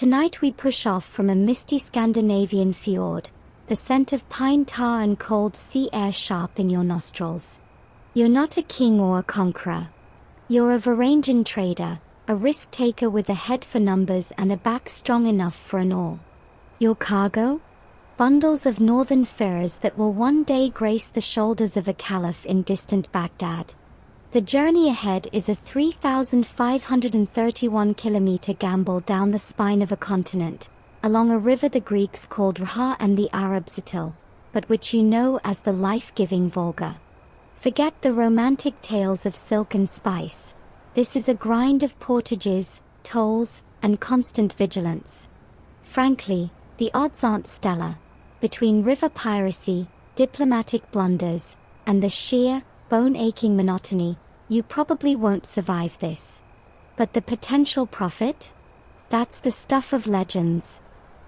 tonight we push off from a misty Scandinavian fjord, the scent of pine tar and cold sea air sharp in your nostrils. You're not a king or a conqueror. You're a Varangian trader, a risk-taker with a head for numbers and a back strong enough for an all. Your cargo? Bundles of northern furs that will one day grace the shoulders of a caliph in distant Baghdad. The journey ahead is a 3,531-kilometer gamble down the spine of a continent, along a river the Greeks called Raha and the Arabs Atil, but which you know as the life-giving Volga. Forget the romantic tales of silk and spice. This is a grind of portages, tolls, and constant vigilance. Frankly, the odds aren't stellar. Between river piracy, diplomatic blunders, and the sheer, bone-aching monotony, you probably won't survive this. But the potential profit? That's the stuff of legends.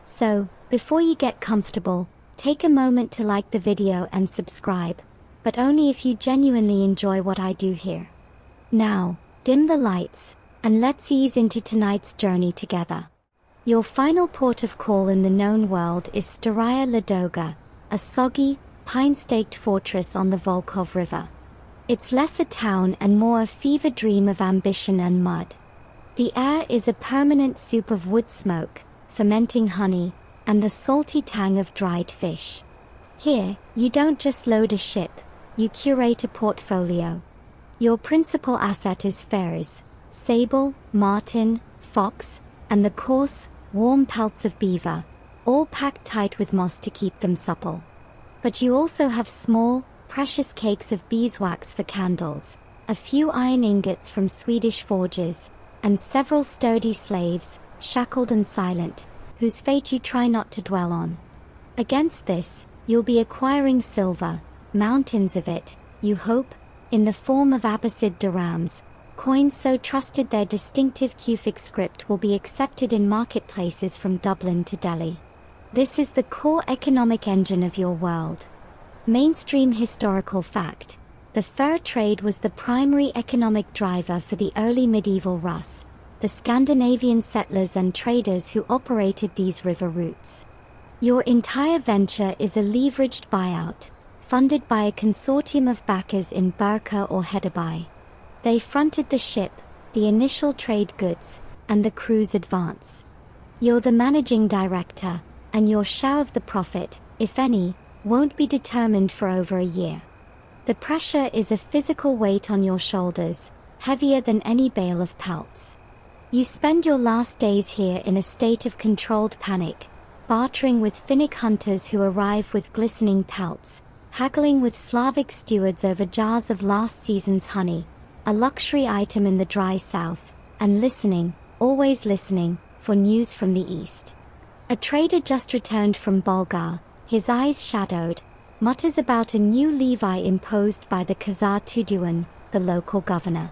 So, before you get comfortable, take a moment to like the video and subscribe, but only if you genuinely enjoy what I do here. Now, dim the lights, and let's ease into tonight's journey together. Your final port of call in the known world is Staraya Ladoga, a soggy, pine-staked fortress on the Volkhov River. It's less a town and more a fever dream of ambition and mud. The air is a permanent soup of wood smoke, fermenting honey, and the salty tang of dried fish. Here, you don't just load a ship, you curate a portfolio. Your principal asset is furs, sable, marten, fox, and the coarse, warm pelts of beaver, all packed tight with moss to keep them supple. But you also have small, precious cakes of beeswax for candles, a few iron ingots from Swedish forges, and several sturdy slaves, shackled and silent, whose fate you try not to dwell on. Against this, you'll be acquiring silver, mountains of it, you hope, in the form of Abbasid dirhams, coins so trusted their distinctive Kufic script will be accepted in marketplaces from Dublin to Delhi. This is the core economic engine of your world. Mainstream historical fact: the fur trade was the primary economic driver for the early medieval Rus, the Scandinavian settlers and traders who operated these river routes. Your entire venture is a leveraged buyout, funded by a consortium of backers in Burka or Hedabai. They fronted the ship, the initial trade goods, and the crew's advance. You're the managing director, and your share of the profit, if any, won't be determined for over a year. The pressure is a physical weight on your shoulders, heavier than any bale of pelts. You spend your last days here in a state of controlled panic, bartering with Finnic hunters who arrive with glistening pelts, haggling with Slavic stewards over jars of last season's honey, a luxury item in the dry south, and listening, always listening, for news from the east. A trader just returned from Volga, his eyes shadowed, mutters about a new levy imposed by the Khazar Tuduan, the local governor.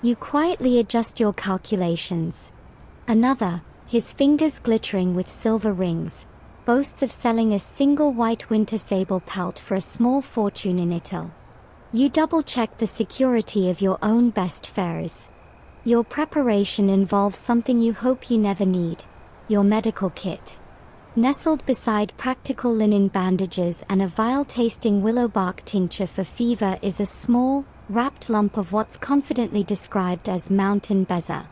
You quietly adjust your calculations. Another, his fingers glittering with silver rings, boasts of selling a single white winter sable pelt for a small fortune in Itil. You double-check the security of your own best furs. Your preparation involves something you hope you never need: your medical kit. Nestled beside practical linen bandages and a vile-tasting willow bark tincture for fever is a small, wrapped lump of what's confidently described as mountain beza.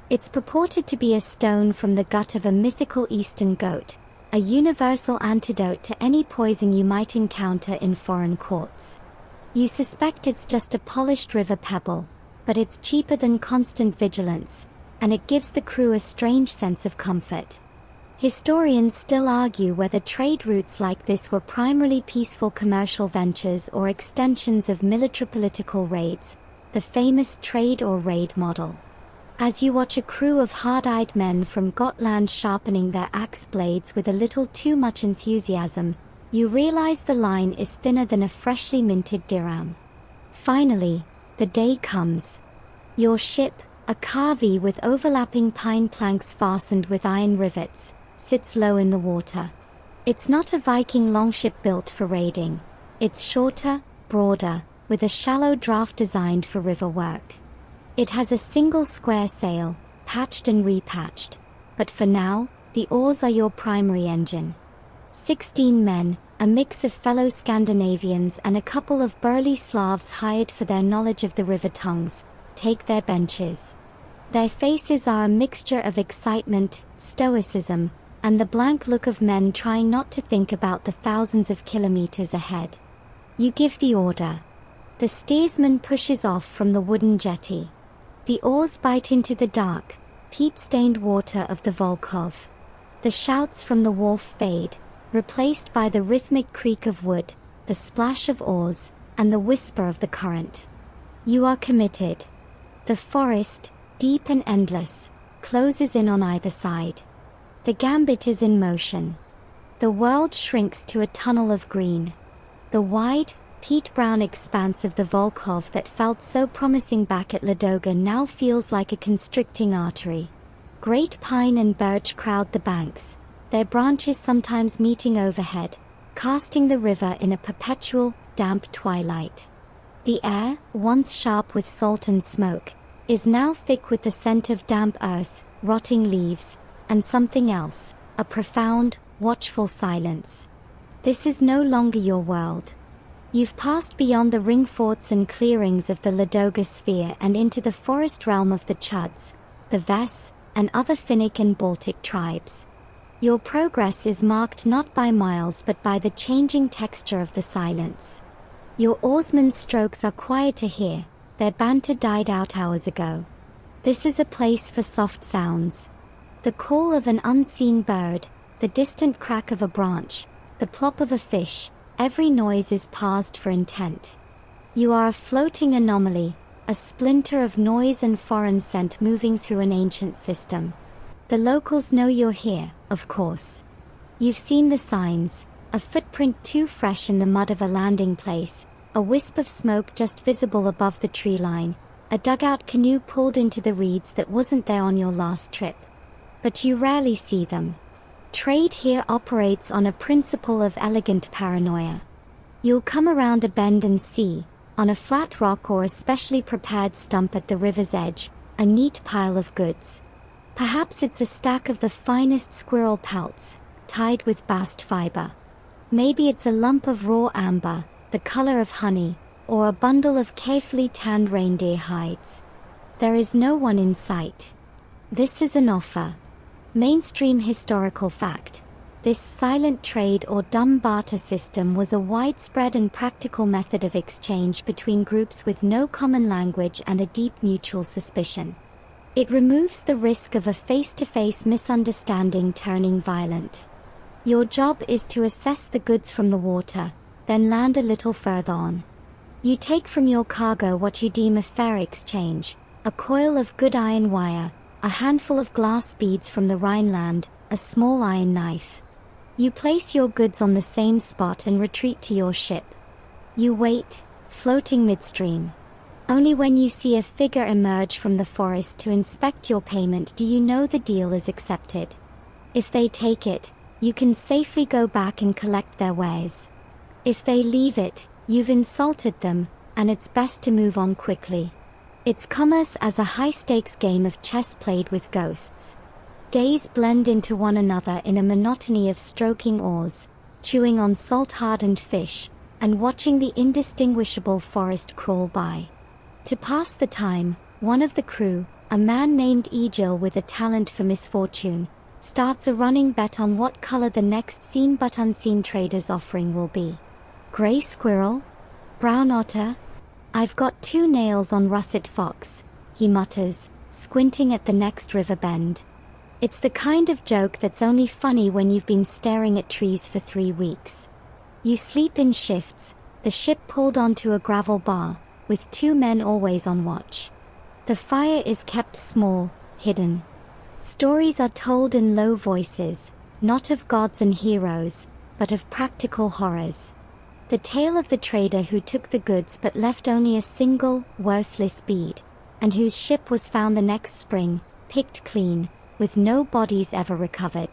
It's purported to be a stone from the gut of a mythical eastern goat, a universal antidote to any poison you might encounter in foreign courts. You suspect it's just a polished river pebble, but it's cheaper than constant vigilance, and it gives the crew a strange sense of comfort. Historians still argue whether trade routes like this were primarily peaceful commercial ventures or extensions of military-political raids, the famous trade or raid model. As you watch a crew of hard-eyed men from Gotland sharpening their axe blades with a little too much enthusiasm, you realize the line is thinner than a freshly minted dirham. Finally, the day comes. Your ship, a carvey with overlapping pine planks fastened with iron rivets, sits low in the water. It's not a Viking longship built for raiding. It's shorter, broader, with a shallow draft designed for river work. It has a single square sail, patched and repatched, But for now, the oars are your primary engine. 16 men, a mix of fellow Scandinavians and a couple of burly Slavs hired for their knowledge of the river tongues, take their benches. Their faces are a mixture of excitement, stoicism, and the blank look of men trying not to think about the thousands of kilometers ahead. You give the order. The steersman pushes off from the wooden jetty. The oars bite into the dark, peat-stained water of the Volkhov. The shouts from the wharf fade, replaced by the rhythmic creak of wood, the splash of oars, and the whisper of the current. You are committed. The forest, deep and endless, closes in on either side. The gambit is in motion. The world shrinks to a tunnel of green. The wide, peat-brown expanse of the Volkhov that felt so promising back at Ladoga now feels like a constricting artery. Great pine and birch crowd the banks, their branches sometimes meeting overhead, casting the river in a perpetual, damp twilight. The air, once sharp with salt and smoke, is now thick with the scent of damp earth, rotting leaves, and something else, a profound, watchful silence. This is no longer your world. You've passed beyond the ring forts and clearings of the Ladoga sphere and into the forest realm of the Chuds, the Ves, and other Finnic and Baltic tribes. Your progress is marked not by miles but by the changing texture of the silence. Your oarsmen's strokes are quieter here, their banter died out hours ago. This is a place for soft sounds. The call of an unseen bird, the distant crack of a branch, the plop of a fish, every noise is paused for intent. You are a floating anomaly, a splinter of noise and foreign scent moving through an ancient system. The locals know you're here, of course. You've seen the signs, a footprint too fresh in the mud of a landing place, a wisp of smoke just visible above the tree line, a dugout canoe pulled into the reeds that wasn't there on your last trip. But you rarely see them. Trade here operates on a principle of elegant paranoia. You'll come around a bend and see, on a flat rock or a specially prepared stump at the river's edge, a neat pile of goods. Perhaps it's a stack of the finest squirrel pelts, tied with bast fiber. Maybe it's a lump of raw amber, the color of honey, or a bundle of carefully tanned reindeer hides. There is no one in sight. This is an offer. Mainstream historical fact. This silent trade or dumb barter system was a widespread and practical method of exchange between groups with no common language and a deep mutual suspicion. It removes the risk of a face-to-face misunderstanding turning violent. Your job is to assess the goods from the water, then land a little further on. You take from your cargo what you deem a fair exchange, a coil of good iron wire, a handful of glass beads from the Rhineland, a small iron knife. You place your goods on the same spot and retreat to your ship. You wait, floating midstream. Only when you see a figure emerge from the forest to inspect your payment do you know the deal is accepted. If they take it, you can safely go back and collect their wares. If they leave it, you've insulted them, and it's best to move on quickly. It's commerce as a high-stakes game of chess played with ghosts. Days blend into one another in a monotony of stroking oars, chewing on salt-hardened fish, and watching the indistinguishable forest crawl by. To pass the time, one of the crew, a man named Egil with a talent for misfortune, starts a running bet on what color the next seen but unseen trader's offering will be. Gray squirrel? Brown otter? I've got 2 nails on russet fox, he mutters, squinting at the next river bend. It's the kind of joke that's only funny when you've been staring at trees for 3 weeks. You sleep in shifts, the ship pulled onto a gravel bar, with 2 men always on watch. The fire is kept small, hidden. Stories are told in low voices, not of gods and heroes, but of practical horrors. The tale of the trader who took the goods but left only a single, worthless bead, and whose ship was found the next spring, picked clean, with no bodies ever recovered.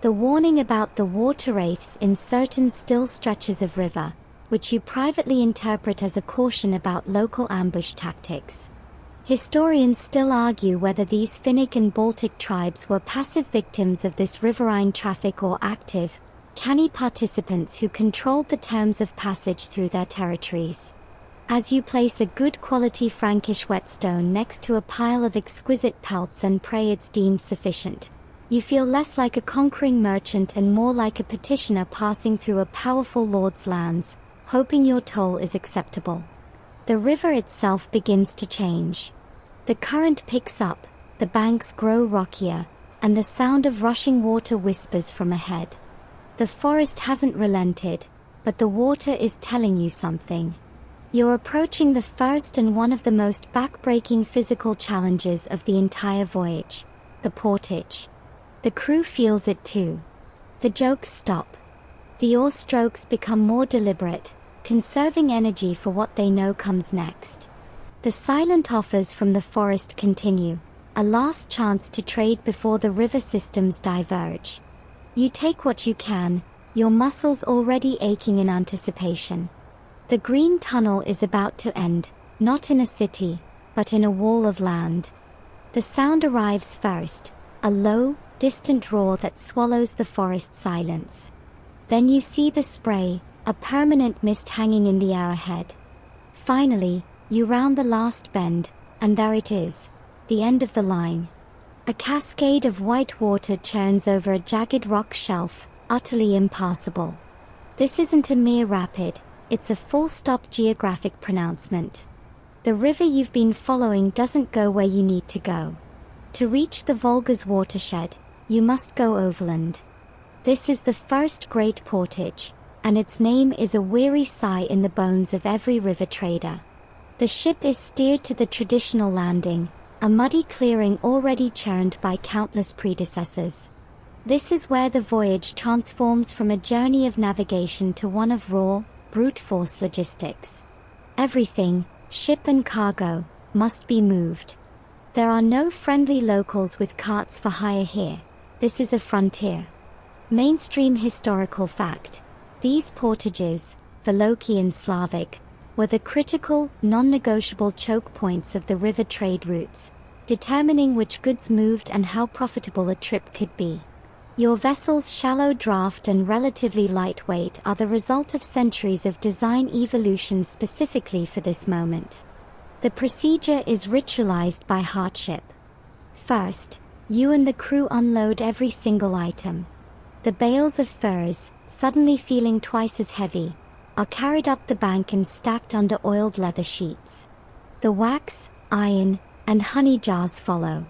The warning about the water wraiths in certain still stretches of river, which you privately interpret as a caution about local ambush tactics. Historians still argue whether these Finnic and Baltic tribes were passive victims of this riverine traffic or active, canny participants who controlled the terms of passage through their territories. As you place a good quality Frankish whetstone next to a pile of exquisite pelts and pray it's deemed sufficient, you feel less like a conquering merchant and more like a petitioner passing through a powerful lord's lands, hoping your toll is acceptable. The river itself begins to change. The current picks up, the banks grow rockier, and the sound of rushing water whispers from ahead. The forest hasn't relented, but the water is telling you something. You're approaching the first and one of the most back-breaking physical challenges of the entire voyage, the portage. The crew feels it too. The jokes stop. The oar strokes become more deliberate, conserving energy for what they know comes next. The silent offers from the forest continue, a last chance to trade before the river systems diverge. You take what you can, your muscles already aching in anticipation. The green tunnel is about to end, not in a city, but in a wall of land. The sound arrives first, a low, distant roar that swallows the forest silence. Then you see the spray, a permanent mist hanging in the air ahead. Finally, you round the last bend, and there it is, the end of the line. A cascade of white water churns over a jagged rock shelf, utterly impassable. This isn't a mere rapid, it's a full-stop geographic pronouncement. The river you've been following doesn't go where you need to go. To reach the Volga's watershed, you must go overland. This is the first great portage, and its name is a weary sigh in the bones of every river trader. The ship is steered to the traditional landing, a muddy clearing already churned by countless predecessors. This is where the voyage transforms from a journey of navigation to one of raw, brute force logistics. Everything, ship and cargo, must be moved. There are no friendly locals with carts for hire here. This is a frontier. Mainstream historical fact. These portages, Voloki and Slavic, were the critical, non-negotiable choke points of the river trade routes, determining which goods moved and how profitable a trip could be. Your vessel's shallow draft and relatively lightweight are the result of centuries of design evolution specifically for this moment. The procedure is ritualized by hardship. First, you and the crew unload every single item. The bales of furs, suddenly feeling twice as heavy, are carried up the bank and stacked under oiled leather sheets. The wax, iron, and honey jars follow.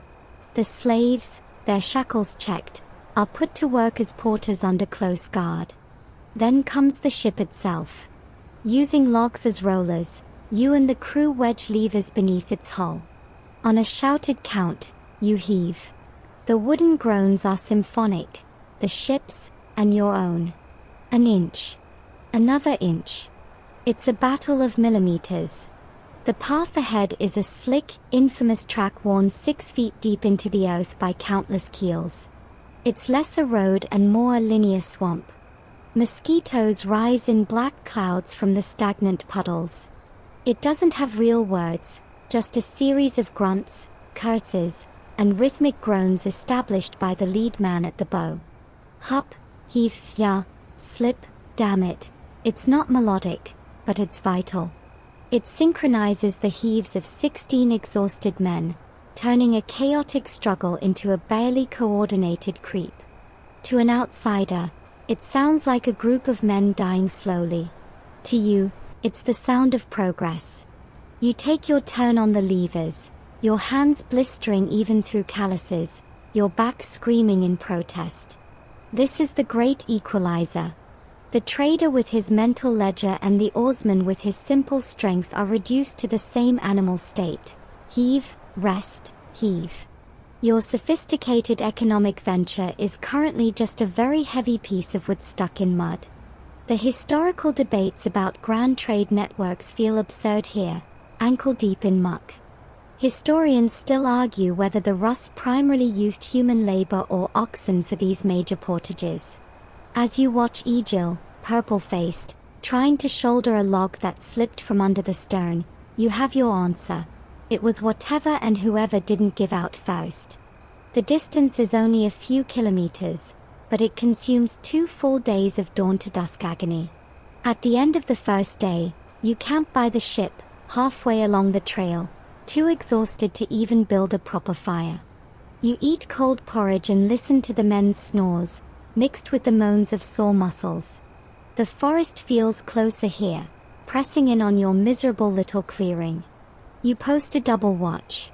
The slaves, their shackles checked, are put to work as porters under close guard. Then comes the ship itself. Using logs as rollers, you and the crew wedge levers beneath its hull. On a shouted count, you heave. The wooden groans are symphonic, the ship's, and your own. An inch. Another inch. It's a battle of millimeters. The path ahead is a slick, infamous track worn 6 feet deep into the earth by countless keels. It's less a road and more a linear swamp. Mosquitoes rise in black clouds from the stagnant puddles. It doesn't have real words, just a series of grunts, curses, and rhythmic groans established by the lead man at the bow. Hup, heave, ya, slip, damn it. It's not melodic, but it's vital. It synchronizes the heaves of 16 exhausted men, turning a chaotic struggle into a barely coordinated creep. To an outsider, it sounds like a group of men dying slowly. To you, it's the sound of progress. You take your turn on the levers, your hands blistering even through calluses, your back screaming in protest. This is the great equalizer. The trader with his mental ledger and the oarsman with his simple strength are reduced to the same animal state. Heave, rest, heave. Your sophisticated economic venture is currently just a very heavy piece of wood stuck in mud. The historical debates about grand trade networks feel absurd here, ankle deep in muck. Historians still argue whether the Rus primarily used human labor or oxen for these major portages. As you watch Egil, purple-faced, trying to shoulder a log that slipped from under the stern, you have your answer. It was whatever and whoever didn't give out first. The distance is only a few kilometers, but it consumes 2 full days of dawn to dusk agony. At the end of the first day, you camp by the ship, halfway along the trail, too exhausted to even build a proper fire. You eat cold porridge and listen to the men's snores, mixed with the moans of sore muscles. The forest feels closer here, pressing in on your miserable little clearing. You post a double watch.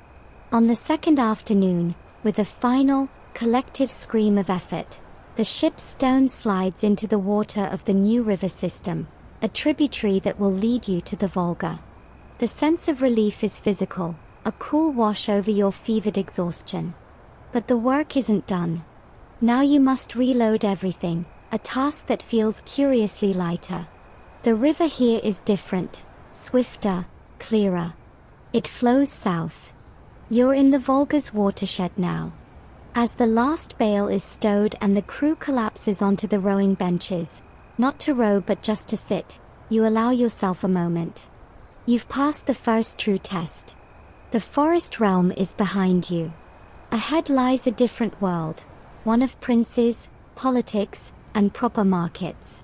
On the second afternoon, with a final, collective scream of effort, the ship's stern slides into the water of the new river system, a tributary that will lead you to the Volga. The sense of relief is physical, a cool wash over your fevered exhaustion. But the work isn't done. Now you must reload everything, a task that feels curiously lighter. The river here is different, swifter, clearer. It flows south. You're in the Volga's watershed now. As the last bale is stowed and the crew collapses onto the rowing benches, not to row but just to sit, you allow yourself a moment. You've passed the first true test. The forest realm is behind you. Ahead lies a different world, one of princes, politics, and proper markets.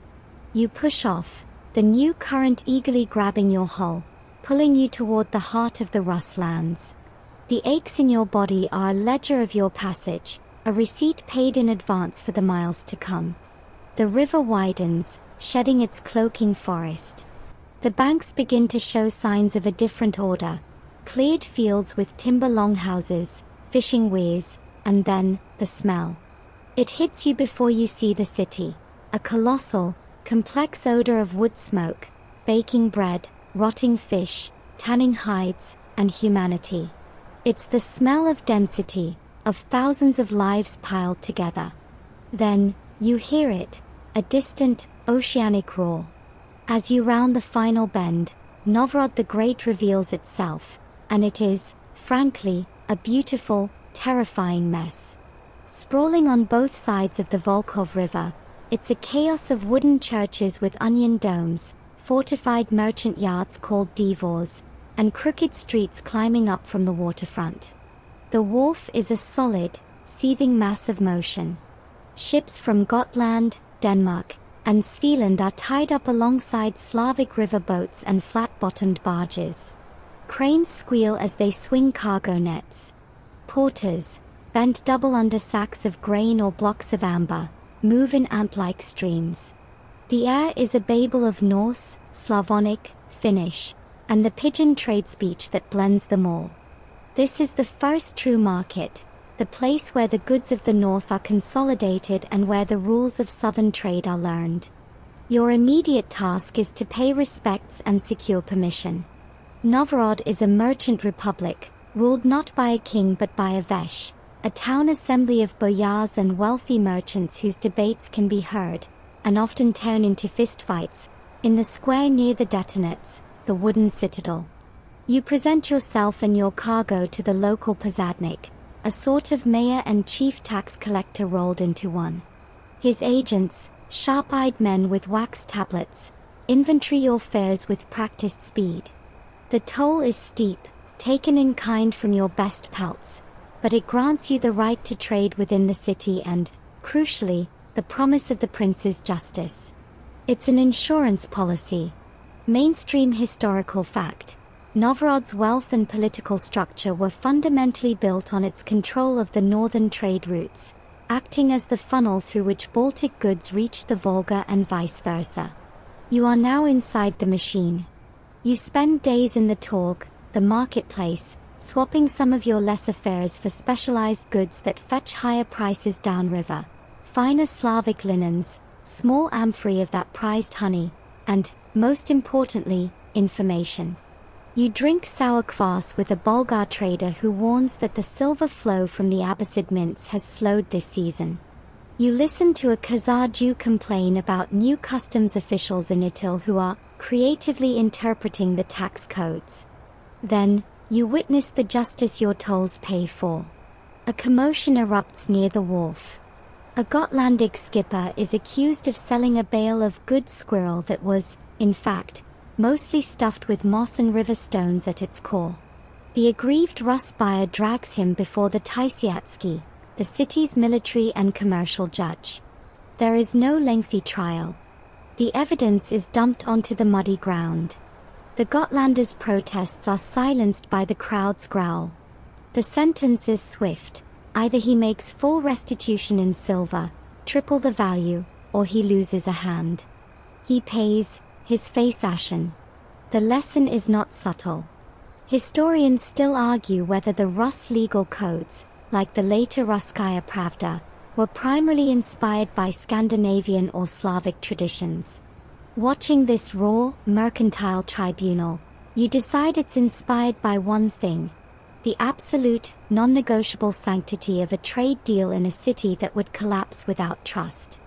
You push off, the new current eagerly grabbing your hull, pulling you toward the heart of the Rus lands. The aches in your body are a ledger of your passage, a receipt paid in advance for the miles to come. The river widens, shedding its cloaking forest. The banks begin to show signs of a different order, cleared fields with timber longhouses, fishing weirs, and then, the smell. It hits you before you see the city, a colossal, complex odor of wood smoke, baking bread, rotting fish, tanning hides, and humanity. It's the smell of density, of thousands of lives piled together. Then, you hear it, a distant, oceanic roar. As you round the final bend, Novgorod the Great reveals itself, and it is, frankly, a beautiful, terrifying mess. Sprawling on both sides of the Volkhov River, it's a chaos of wooden churches with onion domes, fortified merchant yards called dvors, and crooked streets climbing up from the waterfront. The wharf is a solid, seething mass of motion. Ships from Gotland, Denmark, and Svealand are tied up alongside Slavic river boats and flat-bottomed barges. Cranes squeal as they swing cargo nets. Porters, bent double under sacks of grain or blocks of amber, move in ant-like streams. The air is a babel of Norse, Slavonic, Finnish, and the pidgin trade speech that blends them all. This is the first true market, the place where the goods of the north are consolidated and where the rules of southern trade are learned. Your immediate task is to pay respects and secure permission. Novgorod is a merchant republic, ruled not by a king but by a vesh, a town assembly of boyars and wealthy merchants whose debates can be heard, and often turn into fistfights, in the square near the detonates, the wooden citadel. You present yourself and your cargo to the local posadnik, a sort of mayor and chief tax collector rolled into one. His agents, sharp-eyed men with wax tablets, inventory your fares with practiced speed. The toll is steep, taken in kind from your best pelts, but it grants you the right to trade within the city and, crucially, the promise of the prince's justice. It's an insurance policy. Mainstream historical fact. Novgorod's wealth and political structure were fundamentally built on its control of the northern trade routes, acting as the funnel through which Baltic goods reached the Volga and vice versa. You are now inside the machine. You spend days in the Torg, the marketplace, swapping some of your lesser fares for specialized goods that fetch higher prices downriver, finer Slavic linens, small amphorae of that prized honey, and, most importantly, information. You drink sour kvass with a Bulgar trader who warns that the silver flow from the Abbasid mints has slowed this season. You listen to a Khazar Jew complain about new customs officials in Itil who are creatively interpreting the tax codes. Then, you witness the justice your tolls pay for. A commotion erupts near the wharf. A Gotlandic skipper is accused of selling a bale of good squirrel that was, in fact, mostly stuffed with moss and river stones at its core. The aggrieved Rus buyer drags him before the Tysiatsky, the city's military and commercial judge. There is no lengthy trial. The evidence is dumped onto the muddy ground. The Gotlander's protests are silenced by the crowd's growl. The sentence is swift. Either he makes full restitution in silver, triple the value, or he loses a hand. He pays, his face ashen. The lesson is not subtle. Historians still argue whether the Rus legal codes, like the later Russkaya Pravda, were primarily inspired by Scandinavian or Slavic traditions. Watching this raw, mercantile tribunal, you decide it's inspired by one thing: the absolute, non-negotiable sanctity of a trade deal in a city that would collapse without trust.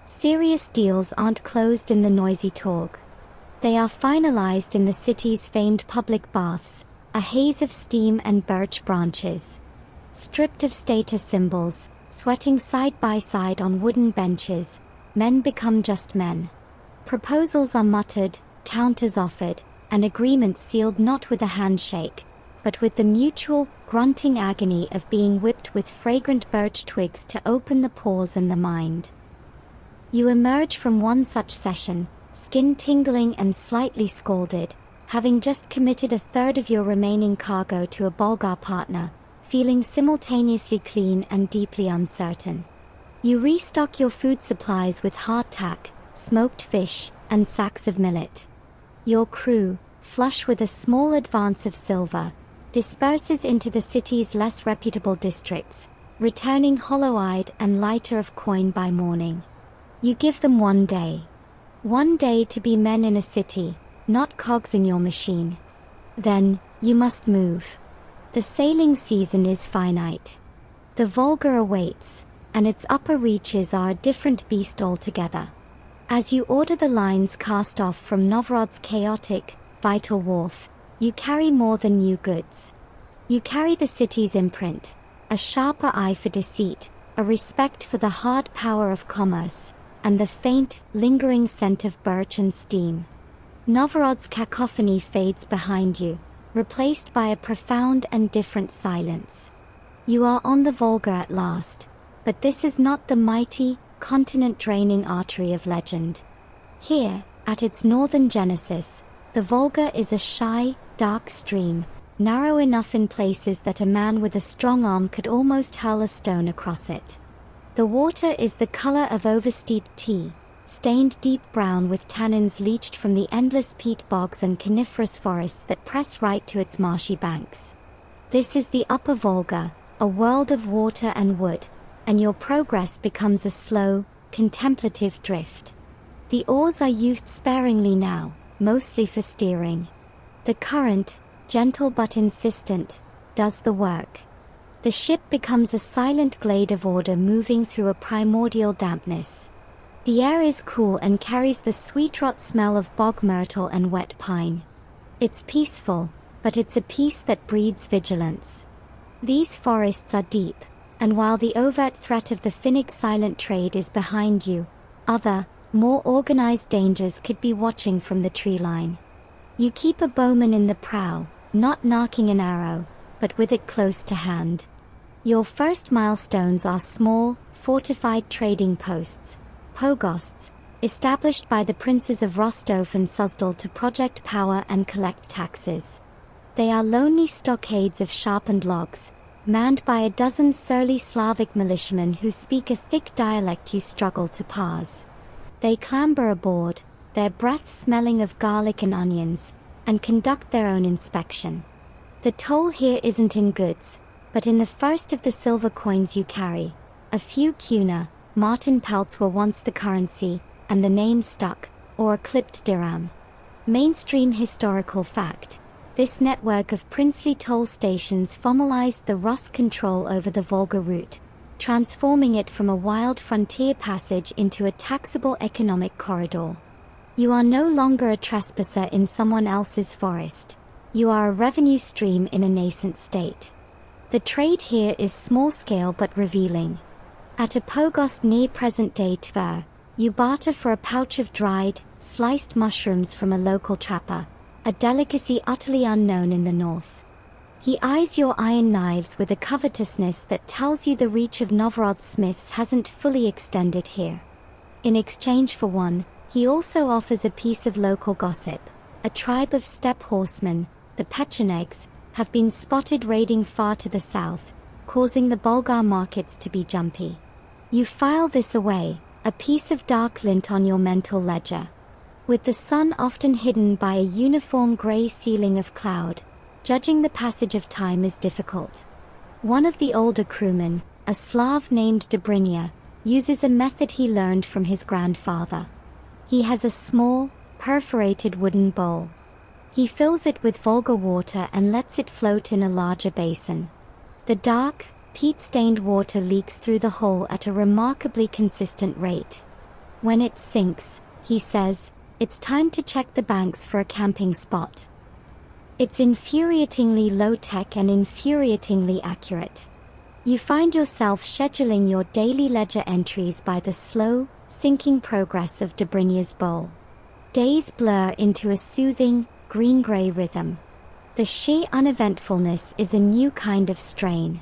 Serious deals aren't closed in the noisy Torg. They are finalized in the city's famed public baths, a haze of steam and birch branches. Stripped of status symbols, sweating side by side on wooden benches, men become just men. Proposals are muttered, counters offered, and agreements sealed not with a handshake, but with the mutual, grunting agony of being whipped with fragrant birch twigs to open the pores and the mind. You emerge from one such session, skin tingling and slightly scalded, having just committed a third of your remaining cargo to a Volga partner, feeling simultaneously clean and deeply uncertain. You restock your food supplies with hardtack, smoked fish, and sacks of millet. Your crew, flush with a small advance of silver, disperses into the city's less reputable districts, returning hollow-eyed and lighter of coin by morning. You give them 1 day. 1 day to be men in a city, not cogs in your machine. Then, you must move. The sailing season is finite. The Volga awaits, and its upper reaches are a different beast altogether. As you order the lines cast off from Novgorod's chaotic, vital wharf, you carry more than new goods. You carry the city's imprint, a sharper eye for deceit, a respect for the hard power of commerce, and the faint, lingering scent of birch and steam. Novgorod's cacophony fades behind you, replaced by a profound and different silence. You are on the Volga at last, but this is not the mighty, continent-draining artery of legend. Here, at its northern genesis, the Volga is a shy, dark stream, narrow enough in places that a man with a strong arm could almost hurl a stone across it. The water is the color of oversteeped tea, stained deep brown with tannins leached from the endless peat bogs and coniferous forests that press right to its marshy banks. This is the upper Volga, a world of water and wood, and your progress becomes a slow, contemplative drift. The oars are used sparingly now, mostly for steering. The current, gentle but insistent, does the work. The ship becomes a silent glade of order moving through a primordial dampness. The air is cool and carries the sweet rot smell of bog myrtle and wet pine. It's peaceful, but it's a peace that breeds vigilance. These forests are deep, and while the overt threat of the Finnic silent trade is behind you, other, more organized dangers could be watching from the tree line. You keep a bowman in the prow, not knocking an arrow, but with it close to hand. Your first milestones are small, fortified trading posts, pogosts, established by the princes of Rostov and Suzdal to project power and collect taxes. They are lonely stockades of sharpened logs, manned by a dozen surly Slavic militiamen who speak a thick dialect you struggle to parse. They clamber aboard, their breath smelling of garlic and onions, and conduct their own inspection. The toll here isn't in goods, but in the first of the silver coins you carry. A few kuna, marten pelts were once the currency, and the name stuck, or a clipped dirham. Mainstream historical fact. This network of princely toll stations formalized the Rus control over the Volga route, transforming it from a wild frontier passage into a taxable economic corridor. You are no longer a trespasser in someone else's forest. You are a revenue stream in a nascent state. The trade here is small-scale but revealing. At a pogost near present-day Tver, you barter for a pouch of dried, sliced mushrooms from a local trapper, a delicacy utterly unknown in the north. He eyes your iron knives with a covetousness that tells you the reach of Novgorod smiths hasn't fully extended here. In exchange for one, he also offers a piece of local gossip. A tribe of steppe horsemen, the Pechenegs, have been spotted raiding far to the south, causing the Bulgar markets to be jumpy. You file this away, a piece of dark lint on your mental ledger. With the sun often hidden by a uniform grey ceiling of cloud, judging the passage of time is difficult. One of the older crewmen, a Slav named Dobrynya, uses a method he learned from his grandfather. He has a small, perforated wooden bowl. He fills it with Volga water and lets it float in a larger basin. The dark, peat-stained water leaks through the hole at a remarkably consistent rate. When it sinks, he says, it's time to check the banks for a camping spot. It's infuriatingly low-tech and infuriatingly accurate. You find yourself scheduling your daily ledger entries by the slow, sinking progress of Dobrynya's bowl. Days blur into a soothing, green-gray rhythm. The sheer uneventfulness is a new kind of strain.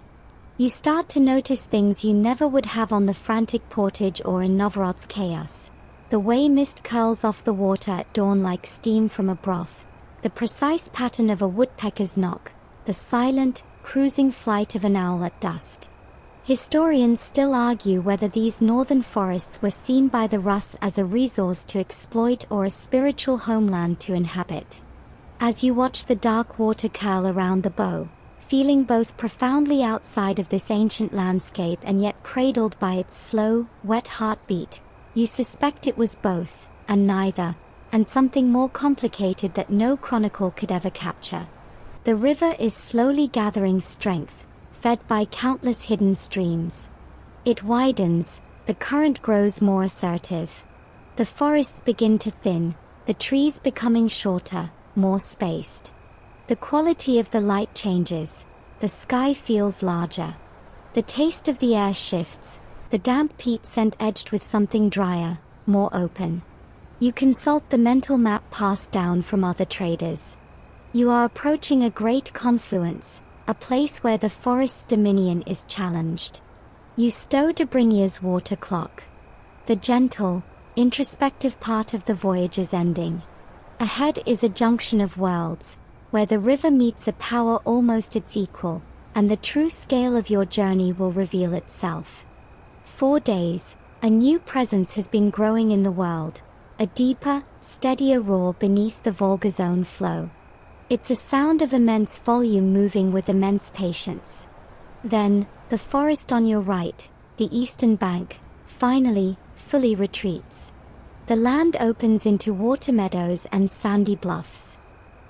You start to notice things you never would have on the frantic portage or in Novgorod's chaos. The way mist curls off the water at dawn like steam from a broth. The precise pattern of a woodpecker's knock. The silent, cruising flight of an owl at dusk. Historians still argue whether these northern forests were seen by the Rus as a resource to exploit or a spiritual homeland to inhabit. As you watch the dark water curl around the bow, feeling both profoundly outside of this ancient landscape and yet cradled by its slow, wet heartbeat, you suspect it was both, and neither, and something more complicated that no chronicle could ever capture. The river is slowly gathering strength, fed by countless hidden streams. It widens, the current grows more assertive. The forests begin to thin, the trees becoming shorter, more spaced. The quality of the light changes, the sky feels larger. The taste of the air shifts, the damp peat scent edged with something drier, more open. You consult the mental map passed down from other traders. You are approaching a great confluence, a place where the forest's dominion is challenged. You stow Dobrynya's water clock. The gentle, introspective part of the voyage is ending. Ahead is a junction of worlds, where the river meets a power almost its equal, and the true scale of your journey will reveal itself. 4 days, a new presence has been growing in the world, a deeper, steadier roar beneath the Volga's own flow. It's a sound of immense volume moving with immense patience. Then, the forest on your right, the eastern bank, finally, fully retreats. The land opens into water meadows and sandy bluffs.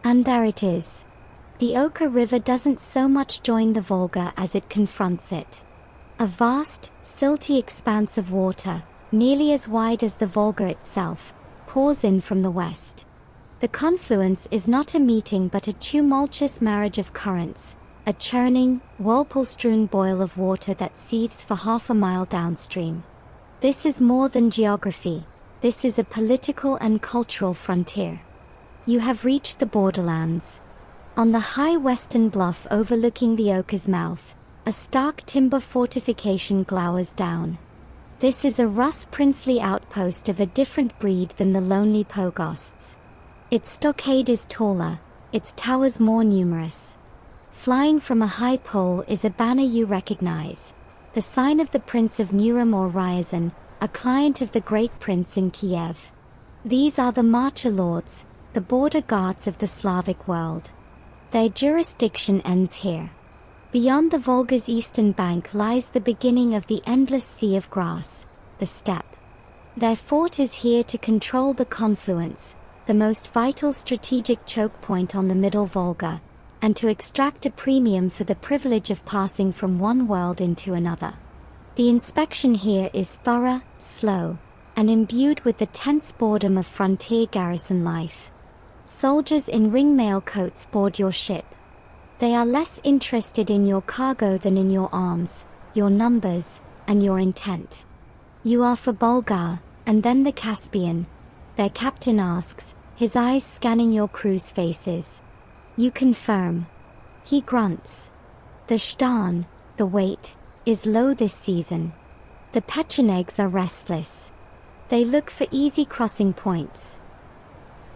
And there it is. The Oka River doesn't so much join the Volga as it confronts it. A vast, silty expanse of water, nearly as wide as the Volga itself, pours in from the west. The confluence is not a meeting but a tumultuous marriage of currents, a churning, whirlpool-strewn boil of water that seethes for half a mile downstream. This is more than geography. This is a political and cultural frontier. You have reached the borderlands. On the high western bluff overlooking the Oka's mouth, a stark timber fortification glowers down. This is a Rus princely outpost of a different breed than the lonely pogosts. Its stockade is taller, its towers more numerous. Flying from a high pole is a banner you recognize, the sign of the Prince of Murom or Ryazan, a client of the great prince in Kiev. These are the marcher lords, the border guards of the Slavic world. Their jurisdiction ends here. Beyond the Volga's eastern bank lies the beginning of the endless sea of grass, the steppe. Their fort is here to control the confluence, the most vital strategic choke point on the middle Volga, and to extract a premium for the privilege of passing from one world into another. The inspection here is thorough, slow, and imbued with the tense boredom of frontier garrison life. Soldiers in ringmail coats board your ship. They are less interested in your cargo than in your arms, your numbers, and your intent. You are for Bulgar, and then the Caspian, their captain asks, his eyes scanning your crew's faces. You confirm. He grunts. The Stern, the weight, is low this season. The pechenegs are restless. They look for easy crossing points.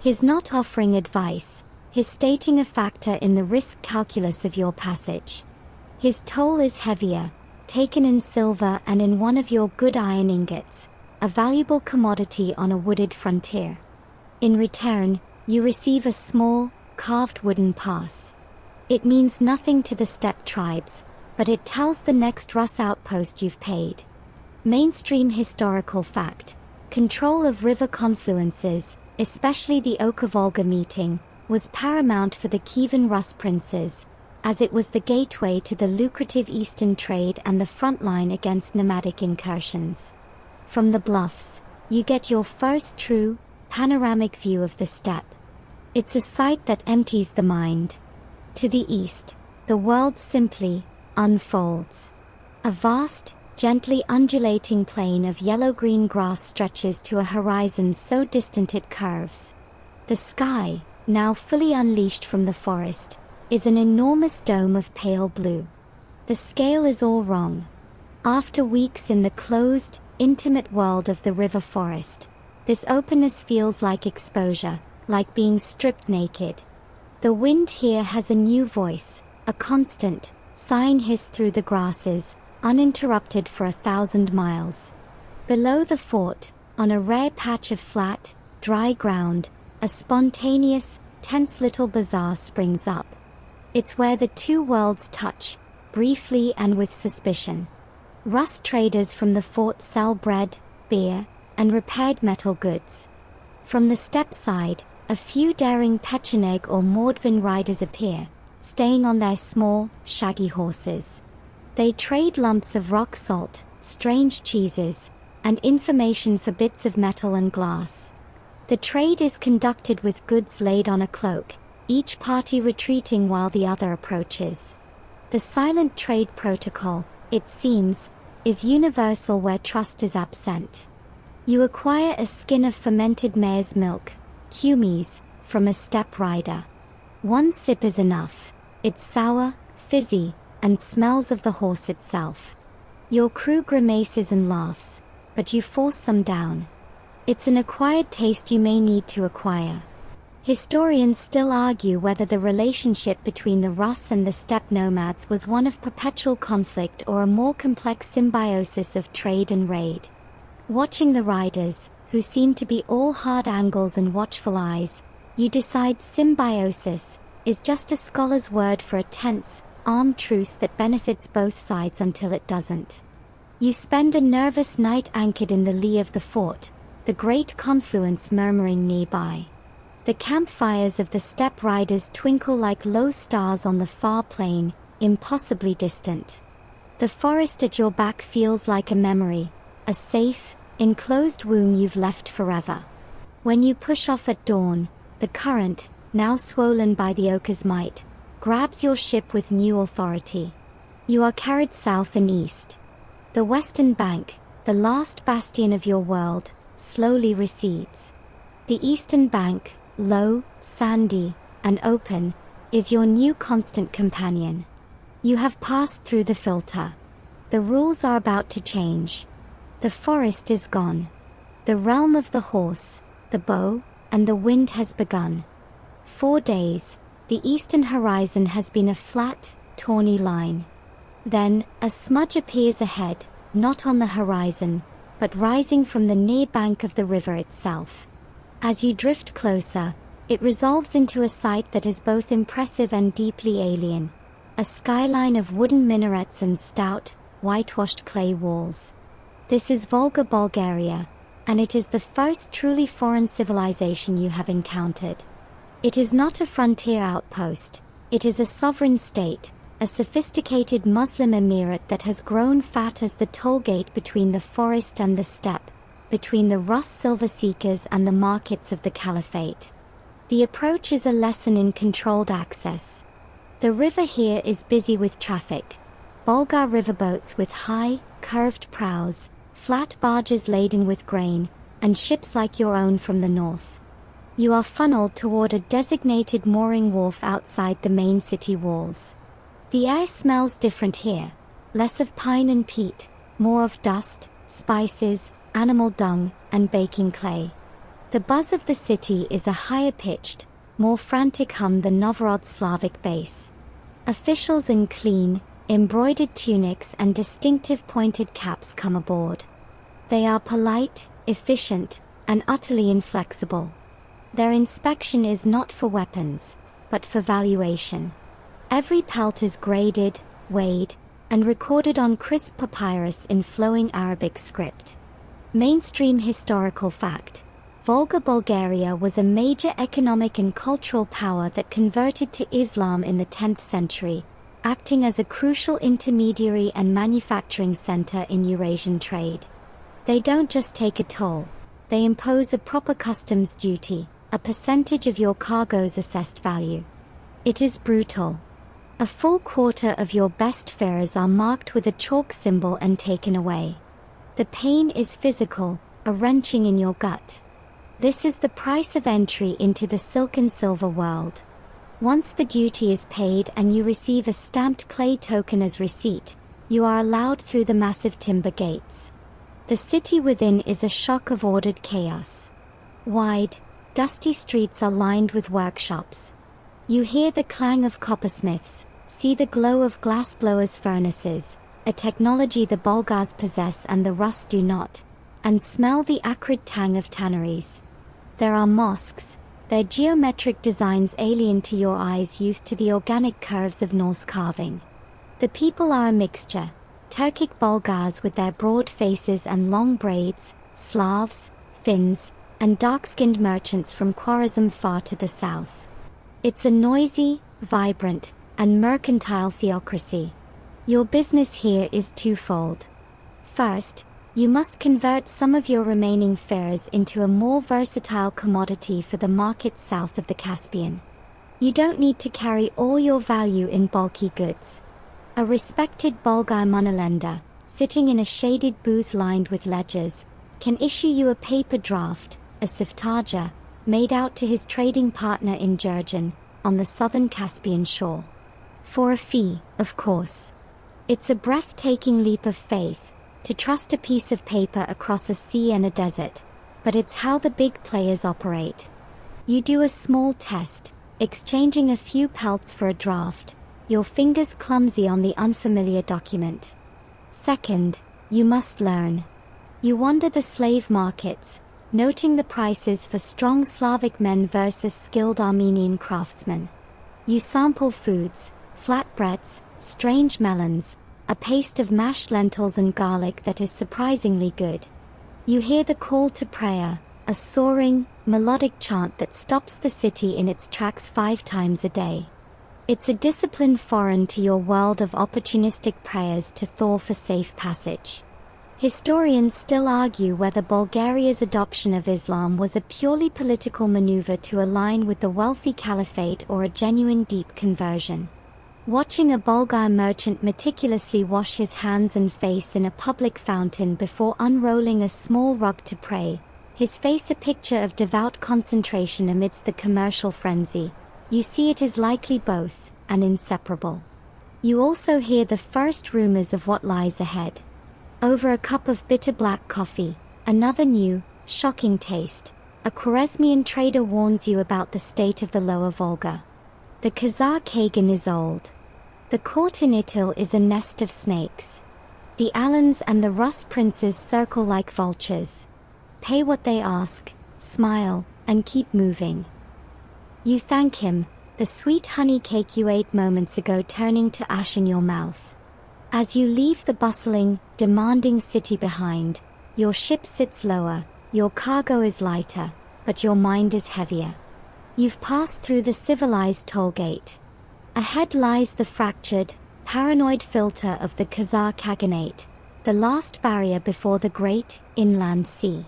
He's not offering advice, he's stating a factor in the risk calculus of your passage. His toll is heavier, taken in silver and in one of your good iron ingots, a valuable commodity on a wooded frontier. In return, you receive a small, carved wooden pass. It means nothing to the steppe tribes, but it tells the next Rus outpost you've paid. Mainstream historical fact: control of river confluences, especially the Oka-Volga meeting, was paramount for the Kievan Rus princes, as it was the gateway to the lucrative eastern trade and the front line against nomadic incursions. From the bluffs, you get your first true, panoramic view of the steppe. It's a sight that empties the mind. To the east, the world simply unfolds. A vast, gently undulating plain of yellow-green grass stretches to a horizon so distant it curves. The sky, now fully unleashed from the forest, is an enormous dome of pale blue. The scale is all wrong. After weeks in the closed, intimate world of the river forest, this openness feels like exposure, like being stripped naked. The wind here has a new voice, a constant, sighing hiss through the grasses, uninterrupted for 1,000 miles. Below the fort, on a rare patch of flat, dry ground, a spontaneous, tense little bazaar springs up. It's where the two worlds touch, briefly and with suspicion. Rus traders from the fort sell bread, beer, and repaired metal goods. From the steppe side, a few daring pecheneg or Mordvin riders appear, staying on their small, shaggy horses. They trade lumps of rock salt, strange cheeses, and information for bits of metal and glass. The trade is conducted with goods laid on a cloak, each party retreating while the other approaches. The silent trade protocol, it seems, is universal where trust is absent. You acquire a skin of fermented mare's milk, kumis, from a steppe rider. One sip is enough. It's sour, fizzy, and smells of the horse itself. Your crew grimaces and laughs, but you force some down. It's an acquired taste you may need to acquire. Historians still argue whether the relationship between the Rus and the steppe nomads was one of perpetual conflict or a more complex symbiosis of trade and raid. Watching the riders, who seem to be all hard angles and watchful eyes, you decide symbiosis is just a scholar's word for a tense, armed truce that benefits both sides until it doesn't. You spend a nervous night anchored in the lee of the fort, the great confluence murmuring nearby. The campfires of the steppe riders twinkle like low stars on the far plain, impossibly distant. The forest at your back feels like a memory, a safe, enclosed womb you've left forever. When you push off at dawn, the current, now swollen by the Oka's might, grabs your ship with new authority. You are carried south and east. The western bank, the last bastion of your world, slowly recedes. The eastern bank, low, sandy, and open, is your new constant companion. You have passed through the filter. The rules are about to change. The forest is gone. The realm of the horse, the bow, and the wind has begun. 4 days, the eastern horizon has been a flat, tawny line. Then, a smudge appears ahead, not on the horizon, but rising from the near bank of the river itself. As you drift closer, it resolves into a sight that is both impressive and deeply alien. A skyline of wooden minarets and stout, whitewashed clay walls. This is Volga, Bulgaria, and it is the first truly foreign civilization you have encountered. It is not a frontier outpost, it is a sovereign state, a sophisticated Muslim emirate that has grown fat as the toll gate between the forest and the steppe, between the Rus silver seekers and the markets of the caliphate. The approach is a lesson in controlled access. The river here is busy with traffic. Bulgar riverboats with high, curved prows, flat barges laden with grain, and ships like your own from the north. You are funneled toward a designated mooring wharf outside the main city walls. The air smells different here, less of pine and peat, more of dust, spices, animal dung, and baking clay. The buzz of the city is a higher-pitched, more frantic hum than Novorod's Slavic bass. Officials in clean, embroidered tunics and distinctive pointed caps come aboard. They are polite, efficient, and utterly inflexible. Their inspection is not for weapons, but for valuation. Every pelt is graded, weighed, and recorded on crisp papyrus in flowing Arabic script. Mainstream historical fact: Volga, Bulgaria was a major economic and cultural power that converted to Islam in the 10th century, acting as a crucial intermediary and manufacturing center in Eurasian trade. They don't just take a toll, they impose a proper customs duty, a percentage of your cargo's assessed value. It is brutal. A full quarter of your best fares are marked with a chalk symbol and taken away. The pain is physical, a wrenching in your gut. This is the price of entry into the silk and silver world. Once the duty is paid and you receive a stamped clay token as receipt, you are allowed through the massive timber gates. The city within is a shock of ordered chaos. Wide, dusty streets are lined with workshops. You hear the clang of coppersmiths, see the glow of glassblowers' furnaces, a technology the Bulgars possess and the Rus do not, and smell the acrid tang of tanneries. There are mosques, their geometric designs alien to your eyes used to the organic curves of Norse carving. The people are a mixture: Turkic Bulgars with their broad faces and long braids, Slavs, Finns, and dark-skinned merchants from Khwarezm far to the south. It's a noisy, vibrant, and mercantile theocracy. Your business here is twofold. First, you must convert some of your remaining fares into a more versatile commodity for the markets south of the Caspian. You don't need to carry all your value in bulky goods. A respected Bulgar moneylender, sitting in a shaded booth lined with ledgers, can issue you a paper draft, a siftaja, made out to his trading partner in Jurgen, on the southern Caspian shore. For a fee, of course. It's a breathtaking leap of faith, to trust a piece of paper across a sea and a desert, but it's how the big players operate. You do a small test, exchanging a few pelts for a draft, your fingers clumsy on the unfamiliar document. Second, you must learn. You wander the slave markets, noting the prices for strong Slavic men versus skilled Armenian craftsmen. You sample foods, flatbreads, strange melons, a paste of mashed lentils and garlic that is surprisingly good. You hear the call to prayer, a soaring, melodic chant that stops the city in its tracks 5 times a day. It's a discipline foreign to your world of opportunistic prayers to Thor for safe passage. Historians still argue whether Bulgaria's adoption of Islam was a purely political maneuver to align with the wealthy caliphate or a genuine deep conversion. Watching a Bulgar merchant meticulously wash his hands and face in a public fountain before unrolling a small rug to pray, his face a picture of devout concentration amidst the commercial frenzy, you see it is likely both, and inseparable. You also hear the first rumors of what lies ahead. Over a cup of bitter black coffee, another new, shocking taste, a Khwarezmian trader warns you about the state of the lower Volga. The Khazar Kagan is old. The court in Itil is a nest of snakes. The Alans and the Rus princes circle like vultures. Pay what they ask, smile, and keep moving. You thank him, the sweet honey cake you ate moments ago turning to ash in your mouth. As you leave the bustling, demanding city behind, your ship sits lower, your cargo is lighter, but your mind is heavier. You've passed through the civilized toll gate. Ahead lies the fractured, paranoid filter of the Khazar Khaganate, the last barrier before the great, inland sea.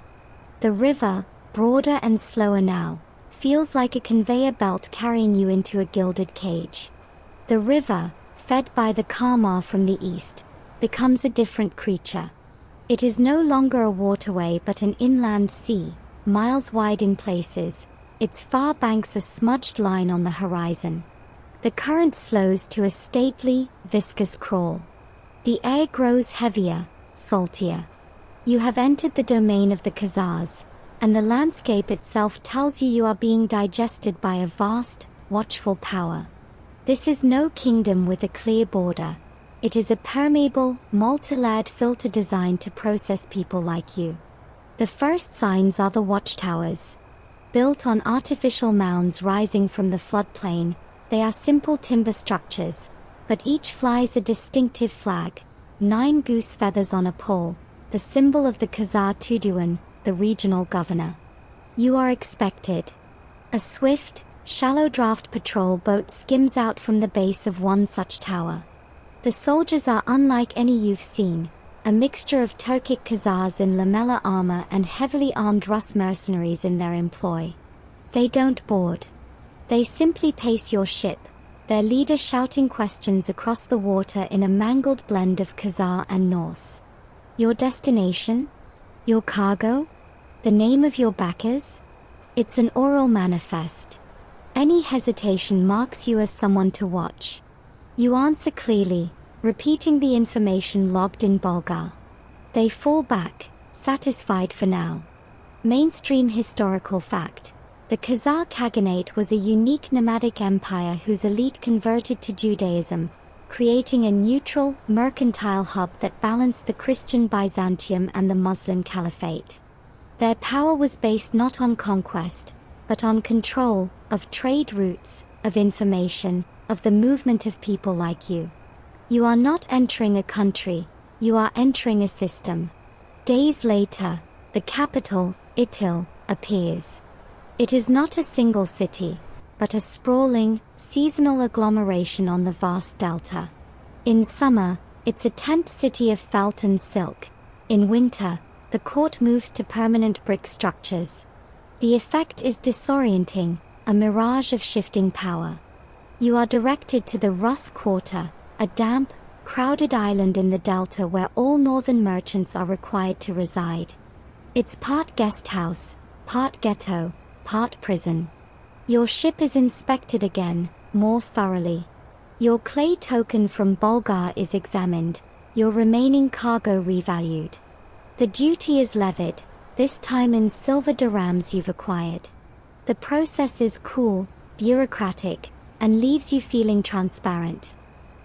The river, broader and slower now, feels like a conveyor belt carrying you into a gilded cage. The river, fed by the Kama from the east, becomes a different creature. It is no longer a waterway but an inland sea, miles wide in places, its far banks a smudged line on the horizon. The current slows to a stately, viscous crawl. The air grows heavier, saltier. You have entered the domain of the Khazars, and the landscape itself tells you are being digested by a vast, watchful power. This is no kingdom with a clear border. It is a permeable, multi-layered filter designed to process people like you. The first signs are the watchtowers. Built on artificial mounds rising from the floodplain, they are simple timber structures, but each flies a distinctive flag, 9 goose feathers on a pole, the symbol of the Khazar Tuduan, the regional governor. You are expected. A swift, shallow draft patrol boat skims out from the base of one such tower. The soldiers are unlike any you've seen, a mixture of Turkic Khazars in lamella armor and heavily armed Rus mercenaries in their employ. They don't board. They simply pace your ship, their leader shouting questions across the water in a mangled blend of Khazar and Norse. Your destination? Your cargo? The name of your backers? It's an oral manifest. Any hesitation marks you as someone to watch. You answer clearly, repeating the information logged in Volga. They fall back, satisfied for now. Mainstream historical fact. The Khazar Khaganate was a unique nomadic empire whose elite converted to Judaism, creating a neutral, mercantile hub that balanced the Christian Byzantium and the Muslim Caliphate. Their power was based not on conquest, but on control of trade routes, of information, of the movement of people like you. You are not entering a country, you are entering a system. Days later, the capital, Itil, appears. It is not a single city, but a sprawling, seasonal agglomeration on the vast delta. In summer, it's a tent city of felt and silk. In winter, the court moves to permanent brick structures. The effect is disorienting, a mirage of shifting power. You are directed to the Rus Quarter, a damp, crowded island in the delta where all northern merchants are required to reside. It's part guest house, part ghetto, part prison. Your ship is inspected again, more thoroughly. Your clay token from Bulgar is examined, your remaining cargo revalued. The duty is levied, this time in silver dirhams you've acquired. The process is cool, bureaucratic, and leaves you feeling transparent.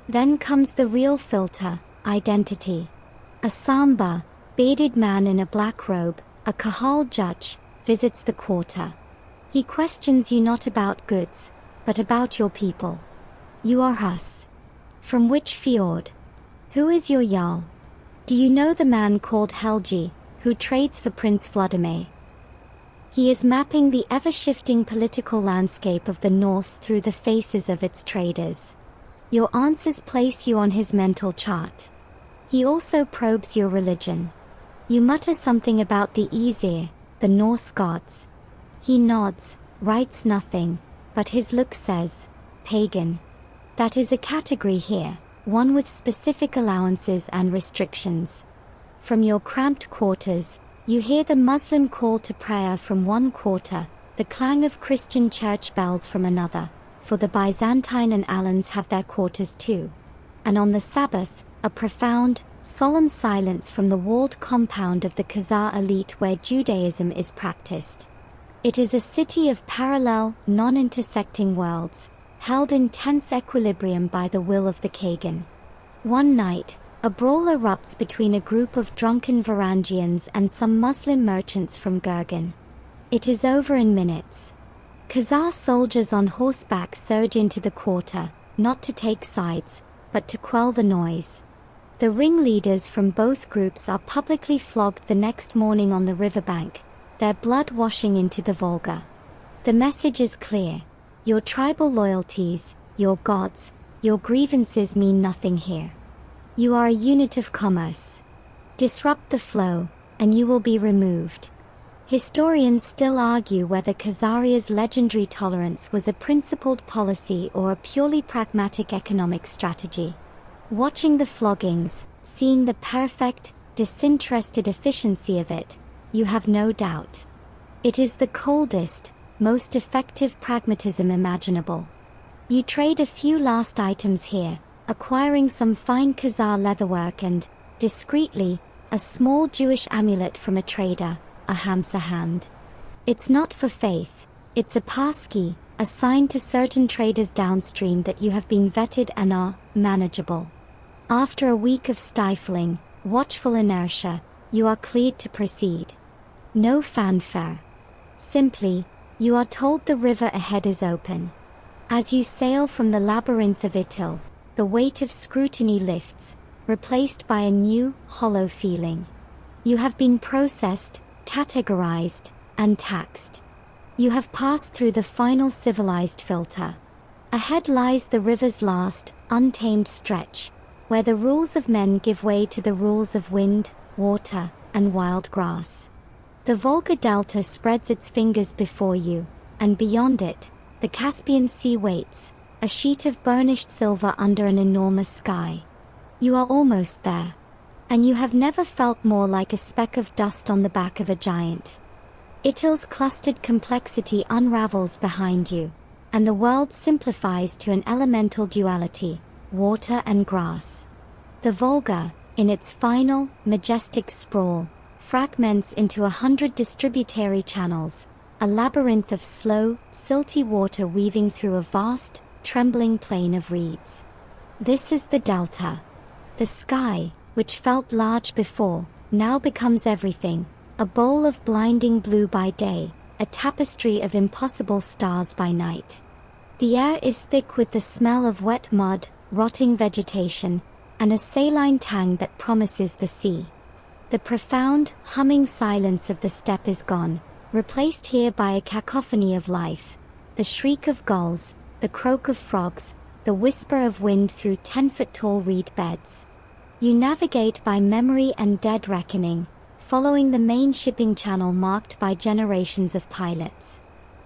Then comes the real filter, identity. A samba, bearded man in a black robe, a kahal judge, visits the quarter. He questions you not about goods, but about your people. You are Hus. From which fjord? Who is your Jarl? Do you know the man called Helgi, who trades for Prince Vladimir? He is mapping the ever-shifting political landscape of the north through the faces of its traders. Your answers place you on his mental chart. He also probes your religion. You mutter something about the Aesir, the Norse gods. He nods, writes nothing, but his look says, pagan. That is a category here, one with specific allowances and restrictions. From your cramped quarters, you hear the Muslim call to prayer from one quarter, the clang of Christian church bells from another, for the Byzantine and Alans have their quarters too. And on the Sabbath, a profound, solemn silence from the walled compound of the Khazar elite where Judaism is practiced. It is a city of parallel, non-intersecting worlds, held in tense equilibrium by the will of the Kagan. One night, a brawl erupts between a group of drunken Varangians and some Muslim merchants from Gurgan. It is over in minutes. Khazar soldiers on horseback surge into the quarter, not to take sides, but to quell the noise. The ringleaders from both groups are publicly flogged the next morning on the riverbank, their blood washing into the Volga. The message is clear. Your tribal loyalties, your gods, your grievances mean nothing here. You are a unit of commerce. Disrupt the flow, and you will be removed. Historians still argue whether Khazaria's legendary tolerance was a principled policy or a purely pragmatic economic strategy. Watching the floggings, seeing the perfect, disinterested efficiency of it, you have no doubt. It is the coldest, most effective pragmatism imaginable. You trade a few last items here, acquiring some fine Khazar leatherwork and, discreetly, a small Jewish amulet from a trader, a hamsa hand. It's not for faith, it's a passkey, assigned to certain traders downstream that you have been vetted and are manageable. After a week of stifling, watchful inertia, you are cleared to proceed. No fanfare. Simply, you are told the river ahead is open. As you sail from the labyrinth of Itil, the weight of scrutiny lifts, replaced by a new, hollow feeling. You have been processed, categorized, and taxed. You have passed through the final civilized filter. Ahead lies the river's last, untamed stretch, where the rules of men give way to the rules of wind, water, and wild grass. The Volga Delta spreads its fingers before you, and beyond it, the Caspian Sea waits, a sheet of burnished silver under an enormous sky. You are almost there. And you have never felt more like a speck of dust on the back of a giant. Itil's clustered complexity unravels behind you, and the world simplifies to an elemental duality, water and grass. The Volga, in its final, majestic sprawl, fragments into 100 distributary channels, a labyrinth of slow, silty water weaving through a vast, trembling plain of reeds. This is the delta. The sky, which felt large before, now becomes everything, a bowl of blinding blue by day, a tapestry of impossible stars by night. The air is thick with the smell of wet mud, rotting vegetation, and a saline tang that promises the sea. The profound, humming silence of the steppe is gone, replaced here by a cacophony of life, the shriek of gulls, the croak of frogs, the whisper of wind through 10-foot-tall reed beds. You navigate by memory and dead reckoning, following the main shipping channel marked by generations of pilots.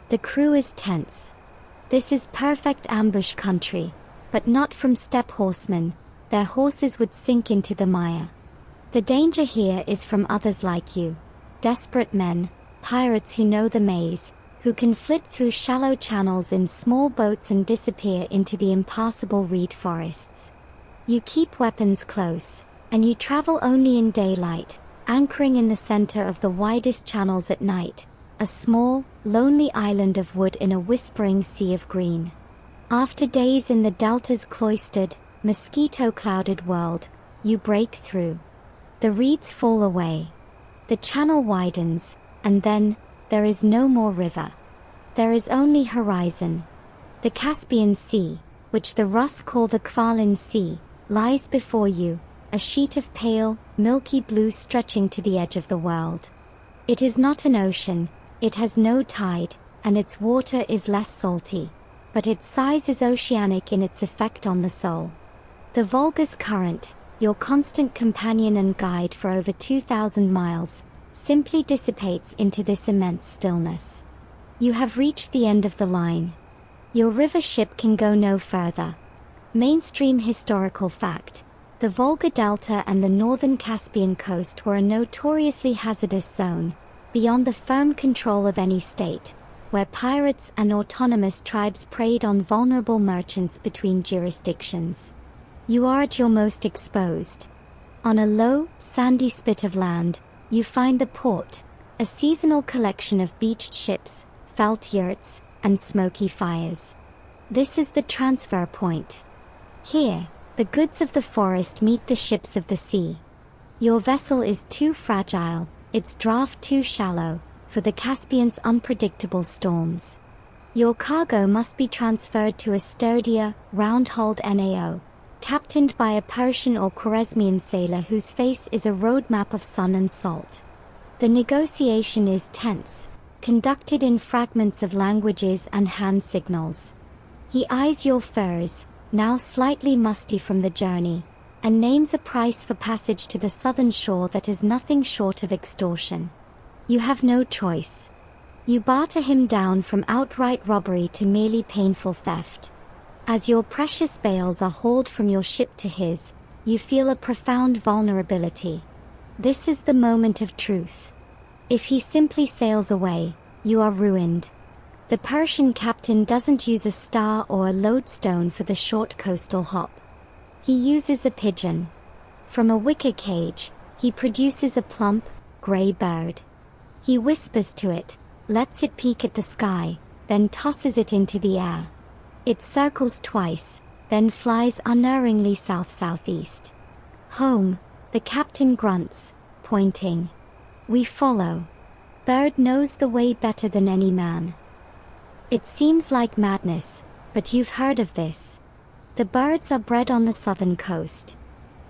The crew is tense. This is perfect ambush country, but not from steppe horsemen. Their horses would sink into the mire. The danger here is from others like you, desperate men, pirates who know the maze, who can flit through shallow channels in small boats and disappear into the impassable reed forests. You keep weapons close, and you travel only in daylight, anchoring in the center of the widest channels at night, a small, lonely island of wood in a whispering sea of green. After days in the delta's cloistered, mosquito-clouded world, you break through. The reeds fall away. The channel widens, and then, there is no more river. There is only horizon. The Caspian Sea, which the Rus call the Kvalin Sea, lies before you, a sheet of pale, milky blue stretching to the edge of the world. It is not an ocean, it has no tide, and its water is less salty, but its size is oceanic in its effect on the soul. The Volga's current, your constant companion and guide for over 2,000 miles, simply dissipates into this immense stillness. You have reached the end of the line. Your river ship can go no further. Mainstream historical fact: the Volga Delta and the northern Caspian coast were a notoriously hazardous zone, beyond the firm control of any state, where pirates and autonomous tribes preyed on vulnerable merchants between jurisdictions. You are at your most exposed. On a low, sandy spit of land, you find the port, a seasonal collection of beached ships, felt yurts, and smoky fires. This is the transfer point. Here, the goods of the forest meet the ships of the sea. Your vessel is too fragile, its draft too shallow, for the Caspian's unpredictable storms. Your cargo must be transferred to a sturdier, round-hulled NAO, captained by a Persian or Khwarezmian sailor whose face is a roadmap of sun and salt. The negotiation is tense, conducted in fragments of languages and hand signals. He eyes your furs, now slightly musty from the journey, and names a price for passage to the southern shore that is nothing short of extortion. You have no choice. You barter him down from outright robbery to merely painful theft. As your precious bales are hauled from your ship to his, you feel a profound vulnerability. This is the moment of truth. If he simply sails away, you are ruined. The Persian captain doesn't use a star or a lodestone for the short coastal hop. He uses a pigeon. From a wicker cage, he produces a plump, gray bird. He whispers to it, lets it peek at the sky, then tosses it into the air. It circles twice, then flies unerringly south-southeast. Home, the captain grunts, pointing. We follow. Bird knows the way better than any man. It seems like madness, but you've heard of this. The birds are bred on the southern coast.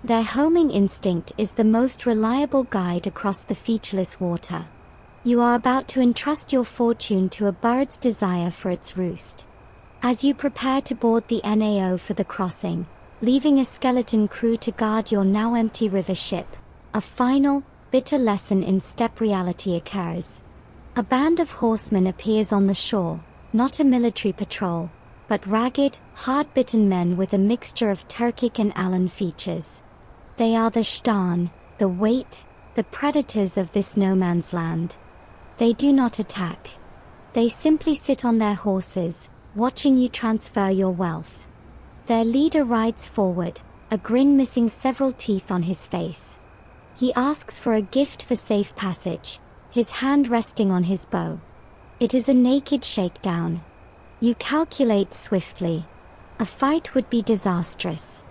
Their homing instinct is the most reliable guide across the featureless water. You are about to entrust your fortune to a bird's desire for its roost. As you prepare to board the NAO for the crossing, leaving a skeleton crew to guard your now empty river ship, a final, bitter lesson in steppe reality occurs. A band of horsemen appears on the shore, not a military patrol, but ragged, hard-bitten men with a mixture of Turkic and Alan features. They are the Shtan, the weight, the predators of this no-man's land. They do not attack. They simply sit on their horses, watching you transfer your wealth. Their leader rides forward, a grin missing several teeth on his face. He asks for a gift for safe passage, his hand resting on his bow. It is a naked shakedown. You calculate swiftly. A fight would be disastrous.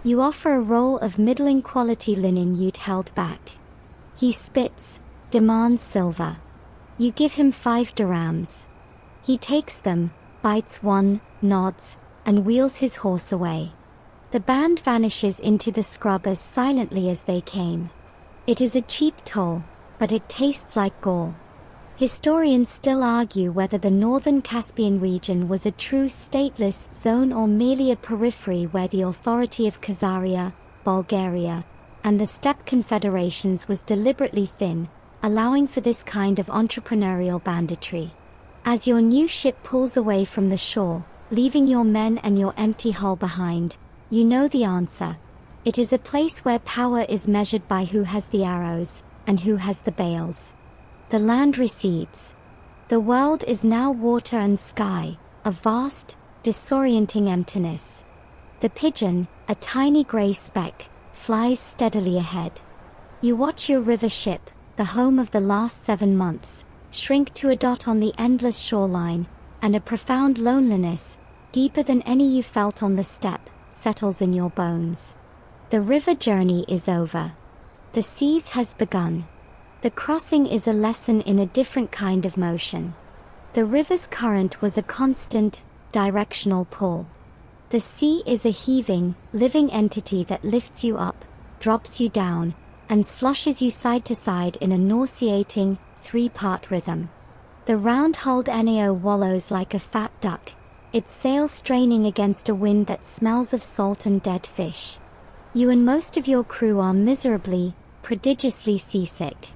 You offer a roll of middling quality linen you'd held back. He spits, demands silver. You give him 5 dirhams. He takes them, bites one, nods, and wheels his horse away. The band vanishes into the scrub as silently as they came. It is a cheap toll, but it tastes like gall. Historians still argue whether the northern Caspian region was a true stateless zone or merely a periphery where the authority of Khazaria, Bulgaria, and the steppe confederations was deliberately thin, allowing for this kind of entrepreneurial banditry. As your new ship pulls away from the shore, leaving your men and your empty hull behind, you know the answer. It is a place where power is measured by who has the arrows, and who has the bales. The land recedes. The world is now water and sky, a vast, disorienting emptiness. The pigeon, a tiny grey speck, flies steadily ahead. You watch your river ship, the home of the last 7 months, shrink to a dot on the endless shoreline, and a profound loneliness, deeper than any you felt on the steppe, settles in your bones. The river journey is over. The seas has begun. The crossing is a lesson in a different kind of motion. The river's current was a constant, directional pull. The sea is a heaving, living entity that lifts you up, drops you down, and sloshes you side to side in a nauseating, 3-part rhythm. The round-hulled NAO wallows like a fat duck, its sail straining against a wind that smells of salt and dead fish. You and most of your crew are miserably, prodigiously seasick.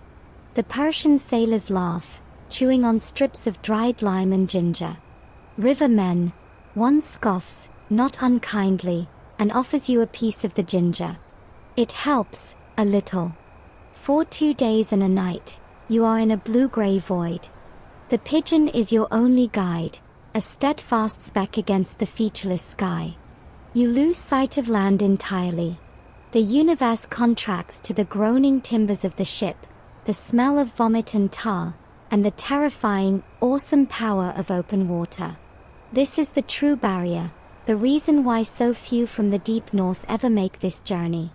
The Persian sailors laugh, chewing on strips of dried lime and ginger. River men, one scoffs, not unkindly, and offers you a piece of the ginger. It helps, a little. For 2 days and a night, you are in a blue-gray void. The pigeon is your only guide, a steadfast speck against the featureless sky. You lose sight of land entirely. The universe contracts to the groaning timbers of the ship, the smell of vomit and tar, and the terrifying, awesome power of open water. This is the true barrier, the reason why so few from the deep north ever make this journey.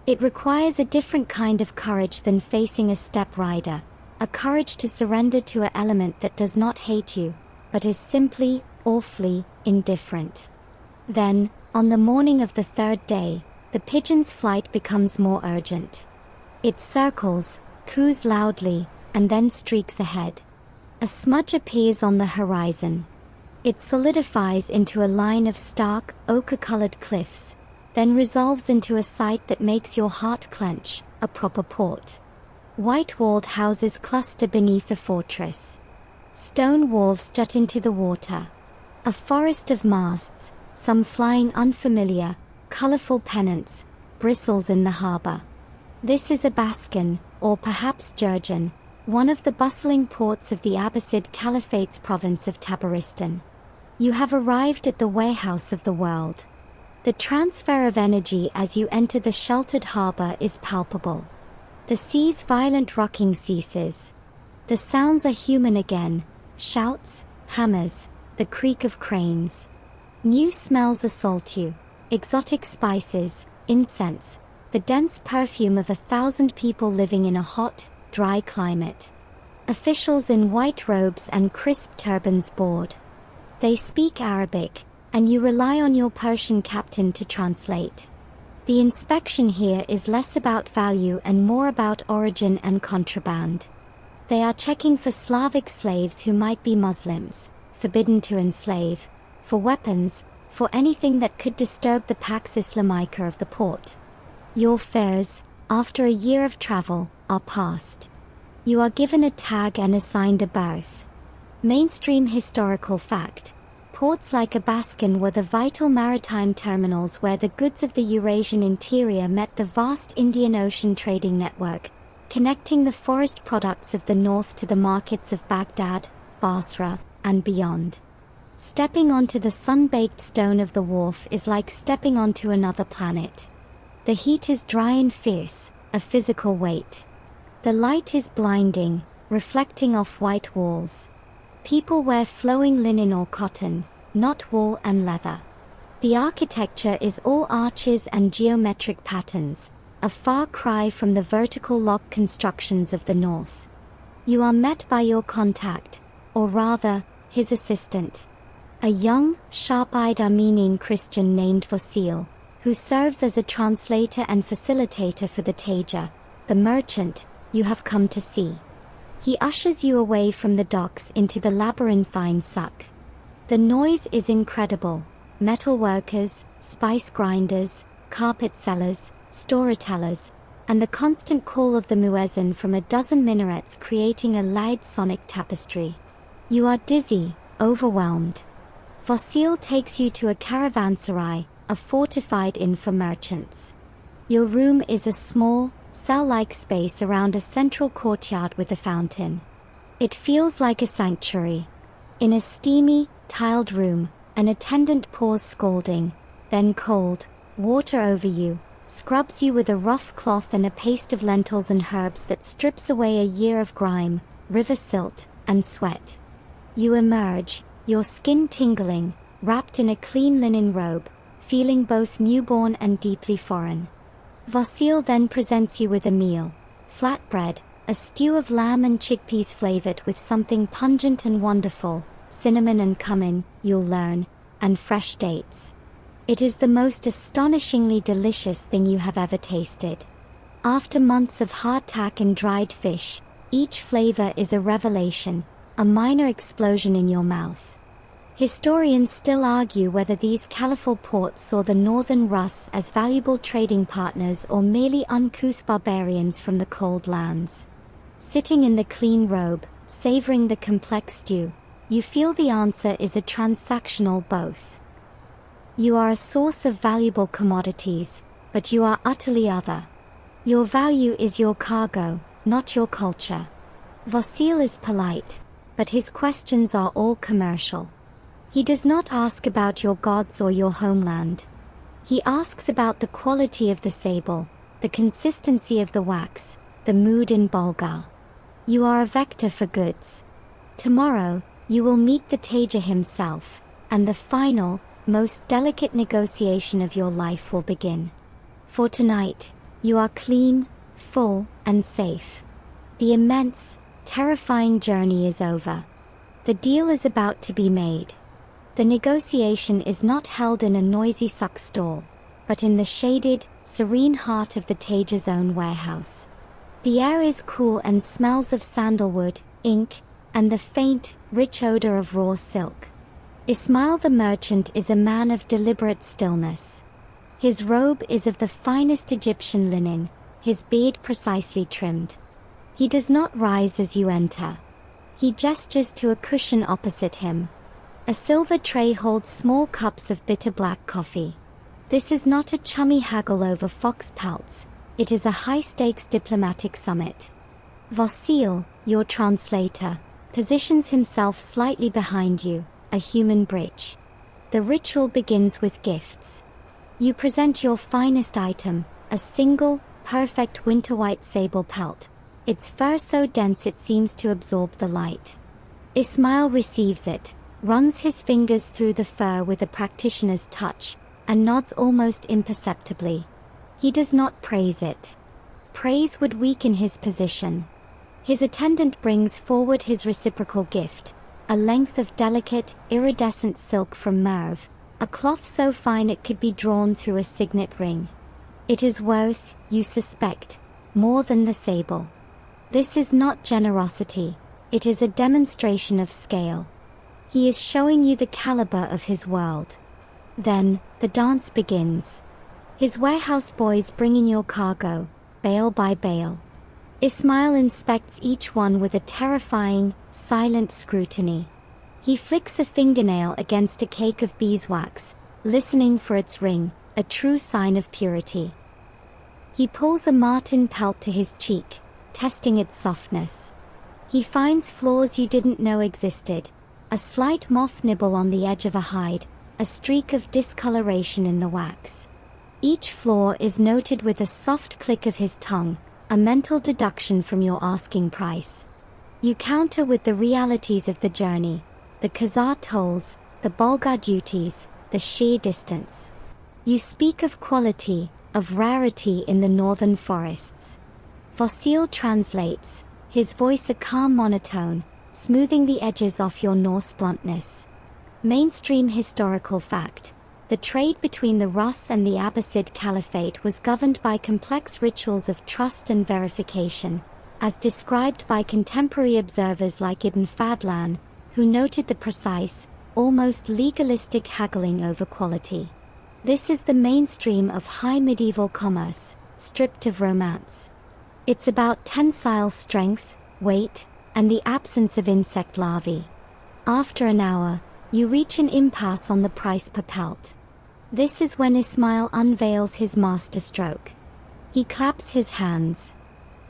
It requires a different kind of courage than facing a steppe rider, a courage to surrender to an element that does not hate you, but is simply, awfully, indifferent. Then, on the morning of the 3rd day, the pigeon's flight becomes more urgent. It circles, coos loudly, and then streaks ahead. A smudge appears on the horizon. It solidifies into a line of stark, ochre-colored cliffs, then resolves into a sight that makes your heart clench, a proper port. White-walled houses cluster beneath the fortress. Stone wharves jut into the water. A forest of masts, some flying unfamiliar, colorful pennants, bristles in the harbor. This is a baskin, or perhaps Jurgen, one of the bustling ports of the Abbasid Caliphate's province of Tabaristan. You have arrived at the warehouse of the world. The transfer of energy as you enter the sheltered harbor is palpable. The sea's violent rocking ceases. The sounds are human again: shouts, hammers, the creak of cranes. New smells assault you: exotic spices, incense, the dense perfume of 1,000 people living in a hot, dry climate. Officials in white robes and crisp turbans board. They speak Arabic, and you rely on your Persian captain to translate. The inspection here is less about value and more about origin and contraband. They are checking for Slavic slaves who might be Muslims, forbidden to enslave, for weapons, for anything that could disturb the Pax Islamica of the port. Your fares, after a year of travel, are passed. You are given a tag and assigned a berth. Mainstream historical fact: ports like Abaskan were the vital maritime terminals where the goods of the Eurasian interior met the vast Indian Ocean trading network, connecting the forest products of the north to the markets of Baghdad, Basra, and beyond. Stepping onto the sun-baked stone of the wharf is like stepping onto another planet. The heat is dry and fierce, a physical weight. The light is blinding, reflecting off white walls. People wear flowing linen or cotton, not wool and leather. The architecture is all arches and geometric patterns, a far cry from the vertical lock constructions of the north. You are met by your contact, or rather, his assistant. A young, sharp-eyed Armenian Christian named Vasil, who serves as a translator and facilitator for the Tajer, the merchant you have come to see. He ushers you away from the docks into the labyrinthine suck. The noise is incredible: metal workers, spice grinders, carpet sellers, storytellers, and the constant call of the muezzin from a dozen minarets creating a loud sonic tapestry. You are dizzy, overwhelmed. Vasil takes you to a caravanserai, a fortified inn for merchants. Your room is a small, cell-like space around a central courtyard with a fountain. It feels like a sanctuary. In a steamy, tiled room, an attendant pours scalding, then cold, water over you, scrubs you with a rough cloth and a paste of lentils and herbs that strips away a year of grime, river silt, and sweat. You emerge, your skin tingling, wrapped in a clean linen robe, feeling both newborn and deeply foreign. Vasil then presents you with a meal: flatbread, a stew of lamb and chickpeas flavored with something pungent and wonderful, cinnamon and cumin, you'll learn, and fresh dates. It is the most astonishingly delicious thing you have ever tasted. After months of hardtack and dried fish, each flavor is a revelation, a minor explosion in your mouth. Historians still argue whether these caliphal ports saw the northern Rus as valuable trading partners or merely uncouth barbarians from the cold lands. Sitting in the clean robe, savoring the complex stew, you feel the answer is a transactional both. You are a source of valuable commodities, but you are utterly other. Your value is your cargo, not your culture. Vasil is polite, but his questions are all commercial. He does not ask about your gods or your homeland. He asks about the quality of the sable, the consistency of the wax, the mood in Volga. You are a vector for goods. Tomorrow, you will meet the Tajer himself, and the final, most delicate negotiation of your life will begin. For tonight, you are clean, full, and safe. The immense, terrifying journey is over. The deal is about to be made. The negotiation is not held in a noisy suck stall, but in the shaded, serene heart of the Tajer's own warehouse. The air is cool and smells of sandalwood, ink, and the faint, rich odor of raw silk. Ismail the merchant is a man of deliberate stillness. His robe is of the finest Egyptian linen, his beard precisely trimmed. He does not rise as you enter. He gestures to a cushion opposite him. A silver tray holds small cups of bitter black coffee. This is not a chummy haggle over fox pelts, it is a high-stakes diplomatic summit. Vasil, your translator, positions himself slightly behind you, a human bridge. The ritual begins with gifts. You present your finest item, a single, perfect winter white sable pelt, its fur so dense it seems to absorb the light. Ismail receives it, runs his fingers through the fur with a practitioner's touch, and nods almost imperceptibly. He does not praise it. Praise would weaken his position. His attendant brings forward his reciprocal gift, a length of delicate, iridescent silk from Merv, a cloth so fine it could be drawn through a signet ring. It is worth, you suspect, more than the sable. This is not generosity, it is a demonstration of scale. He is showing you the caliber of his world. Then, the dance begins. His warehouse boys bring in your cargo, bale by bale. Ismail inspects each one with a terrifying, silent scrutiny. He flicks a fingernail against a cake of beeswax, listening for its ring, a true sign of purity. He pulls a marten pelt to his cheek, testing its softness. He finds flaws you didn't know existed, a slight moth nibble on the edge of a hide, a streak of discoloration in the wax. Each flaw is noted with a soft click of his tongue, a mental deduction from your asking price. You counter with the realities of the journey, the Khazar tolls, the Volga duties, the sheer distance. You speak of quality, of rarity in the northern forests. Vasil translates, his voice a calm monotone, smoothing the edges off your Norse bluntness. Mainstream historical fact. The trade between the Rus and the Abbasid Caliphate was governed by complex rituals of trust and verification, as described by contemporary observers like Ibn Fadlan, who noted the precise, almost legalistic haggling over quality. This is the mainstream of high medieval commerce, stripped of romance. It's about tensile strength, weight, and the absence of insect larvae. After an hour, you reach an impasse on the price per pelt. This is when Ismail unveils his masterstroke. He claps his hands.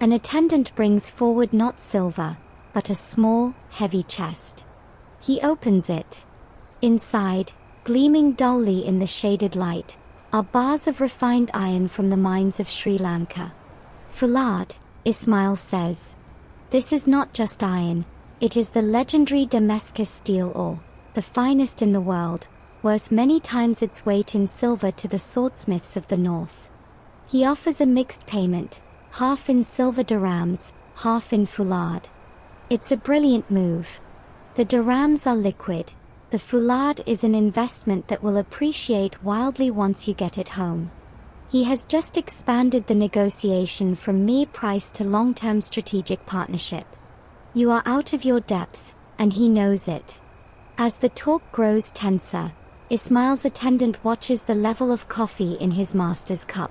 An attendant brings forward not silver, but a small, heavy chest. He opens it. Inside, gleaming dully in the shaded light, are bars of refined iron from the mines of Sri Lanka. Fulad, Ismail says. This is not just iron, it is the legendary Damascus steel ore, the finest in the world, worth many times its weight in silver to the swordsmiths of the north. He offers a mixed payment, half in silver dirhams, half in fulad. It's a brilliant move. The dirhams are liquid. The fulad is an investment that will appreciate wildly once you get it home. He has just expanded the negotiation from mere price to long-term strategic partnership. You are out of your depth, and he knows it. As the talk grows tenser, Ismail's attendant watches the level of coffee in his master's cup.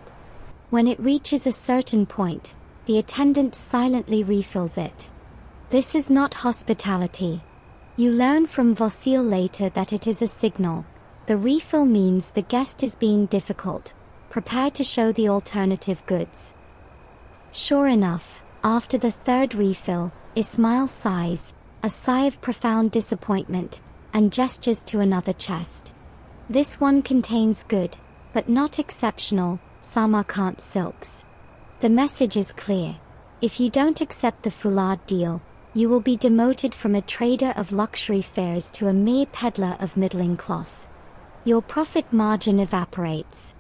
When it reaches a certain point, the attendant silently refills it. This is not hospitality. You learn from Vasil later that it is a signal. The refill means the guest is being difficult, prepared to show the alternative goods. Sure enough, after the third refill, Ismail sighs, a sigh of profound disappointment, and gestures to another chest. This one contains good, but not exceptional, Samarkand silks. The message is clear. If you don't accept the fulad deal, you will be demoted from a trader of luxury fares to a mere peddler of middling cloth. Your profit margin evaporates.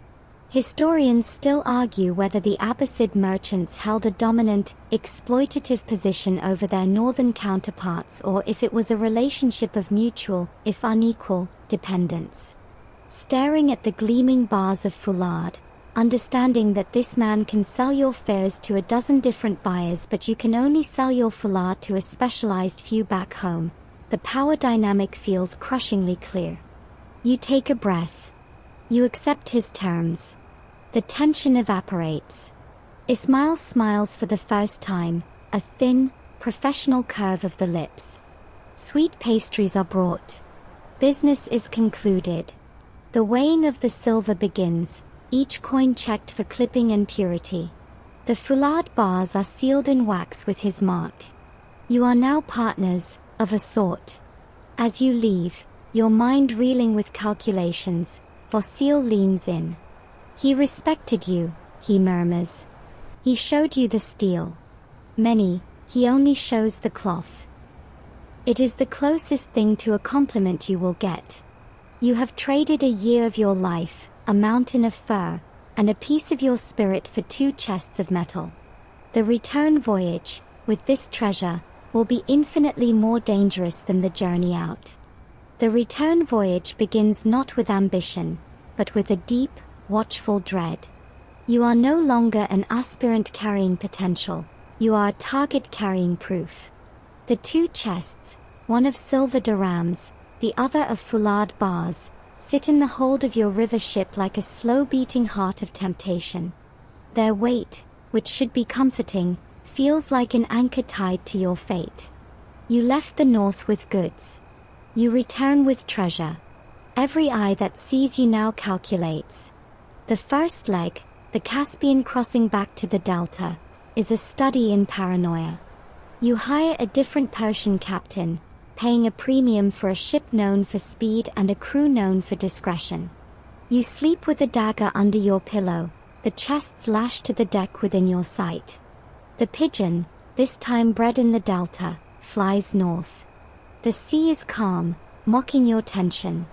Historians still argue whether the Abbasid merchants held a dominant, exploitative position over their northern counterparts or if it was a relationship of mutual, if unequal, dependence. Staring at the gleaming bars of fulad, understanding that this man can sell your fares to a dozen different buyers but you can only sell your fulad to a specialized few back home, the power dynamic feels crushingly clear. You take a breath. You accept his terms. The tension evaporates. Ismail smiles for the first time, a thin, professional curve of the lips. Sweet pastries are brought. Business is concluded. The weighing of the silver begins, each coin checked for clipping and purity. The foulard bars are sealed in wax with his mark. You are now partners, of a sort. As you leave, your mind reeling with calculations, Fossil leans in. He respected you, he murmurs. He showed you the steel. Many, he only shows the cloth. It is the closest thing to a compliment you will get. You have traded a year of your life, a mountain of fur, and a piece of your spirit for 2 chests of metal. The return voyage, with this treasure, will be infinitely more dangerous than the journey out. The return voyage begins not with ambition, but with a deep, watchful dread. You are no longer an aspirant carrying potential, you are a target carrying proof. The 2 chests, one of silver dirhams, the other of foulard bars, sit in the hold of your river ship like a slow-beating heart of temptation. Their weight, which should be comforting, feels like an anchor tied to your fate. You left the north with goods. You return with treasure. Every eye that sees you now calculates. The first leg, the Caspian crossing back to the delta, is a study in paranoia. You hire a different Persian captain, paying a premium for a ship known for speed and a crew known for discretion. You sleep with a dagger under your pillow, the chests lashed to the deck within your sight. The pigeon, this time bred in the delta, flies north. The sea is calm, mocking your tension.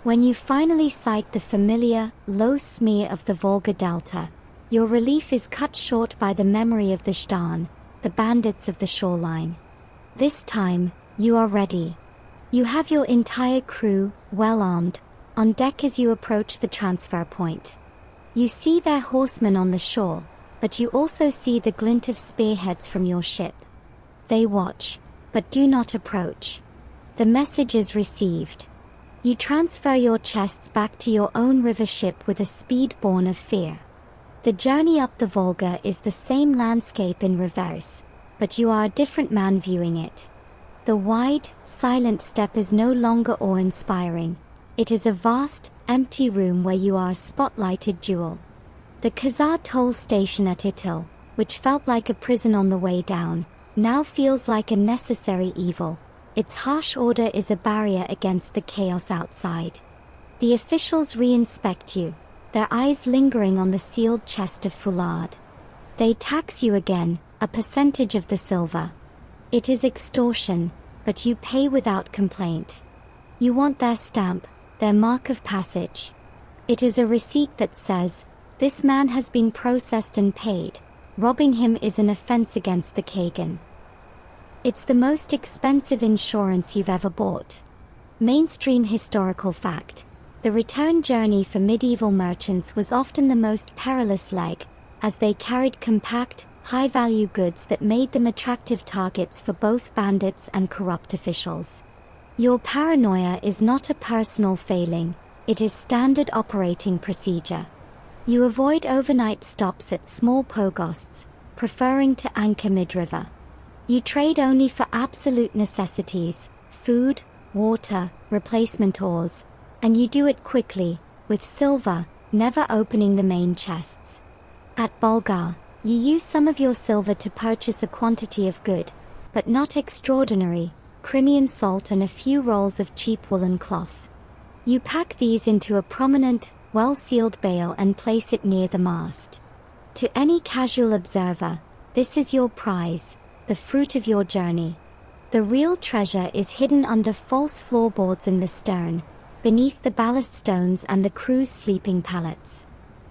When you finally sight the familiar, low smear of the Volga delta, your relief is cut short by the memory of the Shtan, the bandits of the shoreline. This time, you are ready. You have your entire crew, well armed, on deck as you approach the transfer point. You see their horsemen on the shore, but you also see the glint of spearheads from your ship. They watch, but do not approach. The message is received. You transfer your chests back to your own river ship with a speed born of fear. The journey up the Volga is the same landscape in reverse, but you are a different man viewing it. The wide, silent steppe is no longer awe-inspiring. It is a vast, empty room where you are a spotlighted jewel. The Khazar toll station at Itil, which felt like a prison on the way down, now feels like a necessary evil. Its harsh order is a barrier against the chaos outside. The officials re-inspect you, their eyes lingering on the sealed chest of foulard. They tax you again, a percentage of the silver. It is extortion, but you pay without complaint. You want their stamp, their mark of passage. It is a receipt that says, "This man has been processed and paid. Robbing him is an offense against the Kagan." It's the most expensive insurance you've ever bought. Mainstream historical fact. The return journey for medieval merchants was often the most perilous leg, as they carried compact, high-value goods that made them attractive targets for both bandits and corrupt officials. Your paranoia is not a personal failing, it is standard operating procedure. You avoid overnight stops at small pogosts, preferring to anchor mid-river. You trade only for absolute necessities, food, water, replacement ores, and you do it quickly, with silver, never opening the main chests. At Volga, you use some of your silver to purchase a quantity of good, but not extraordinary, Crimean salt and a few rolls of cheap woolen cloth. You pack these into a prominent, well-sealed bale and place it near the mast. To any casual observer, this is your prize, the fruit of your journey. The real treasure is hidden under false floorboards in the stern, beneath the ballast stones and the crew's sleeping pallets.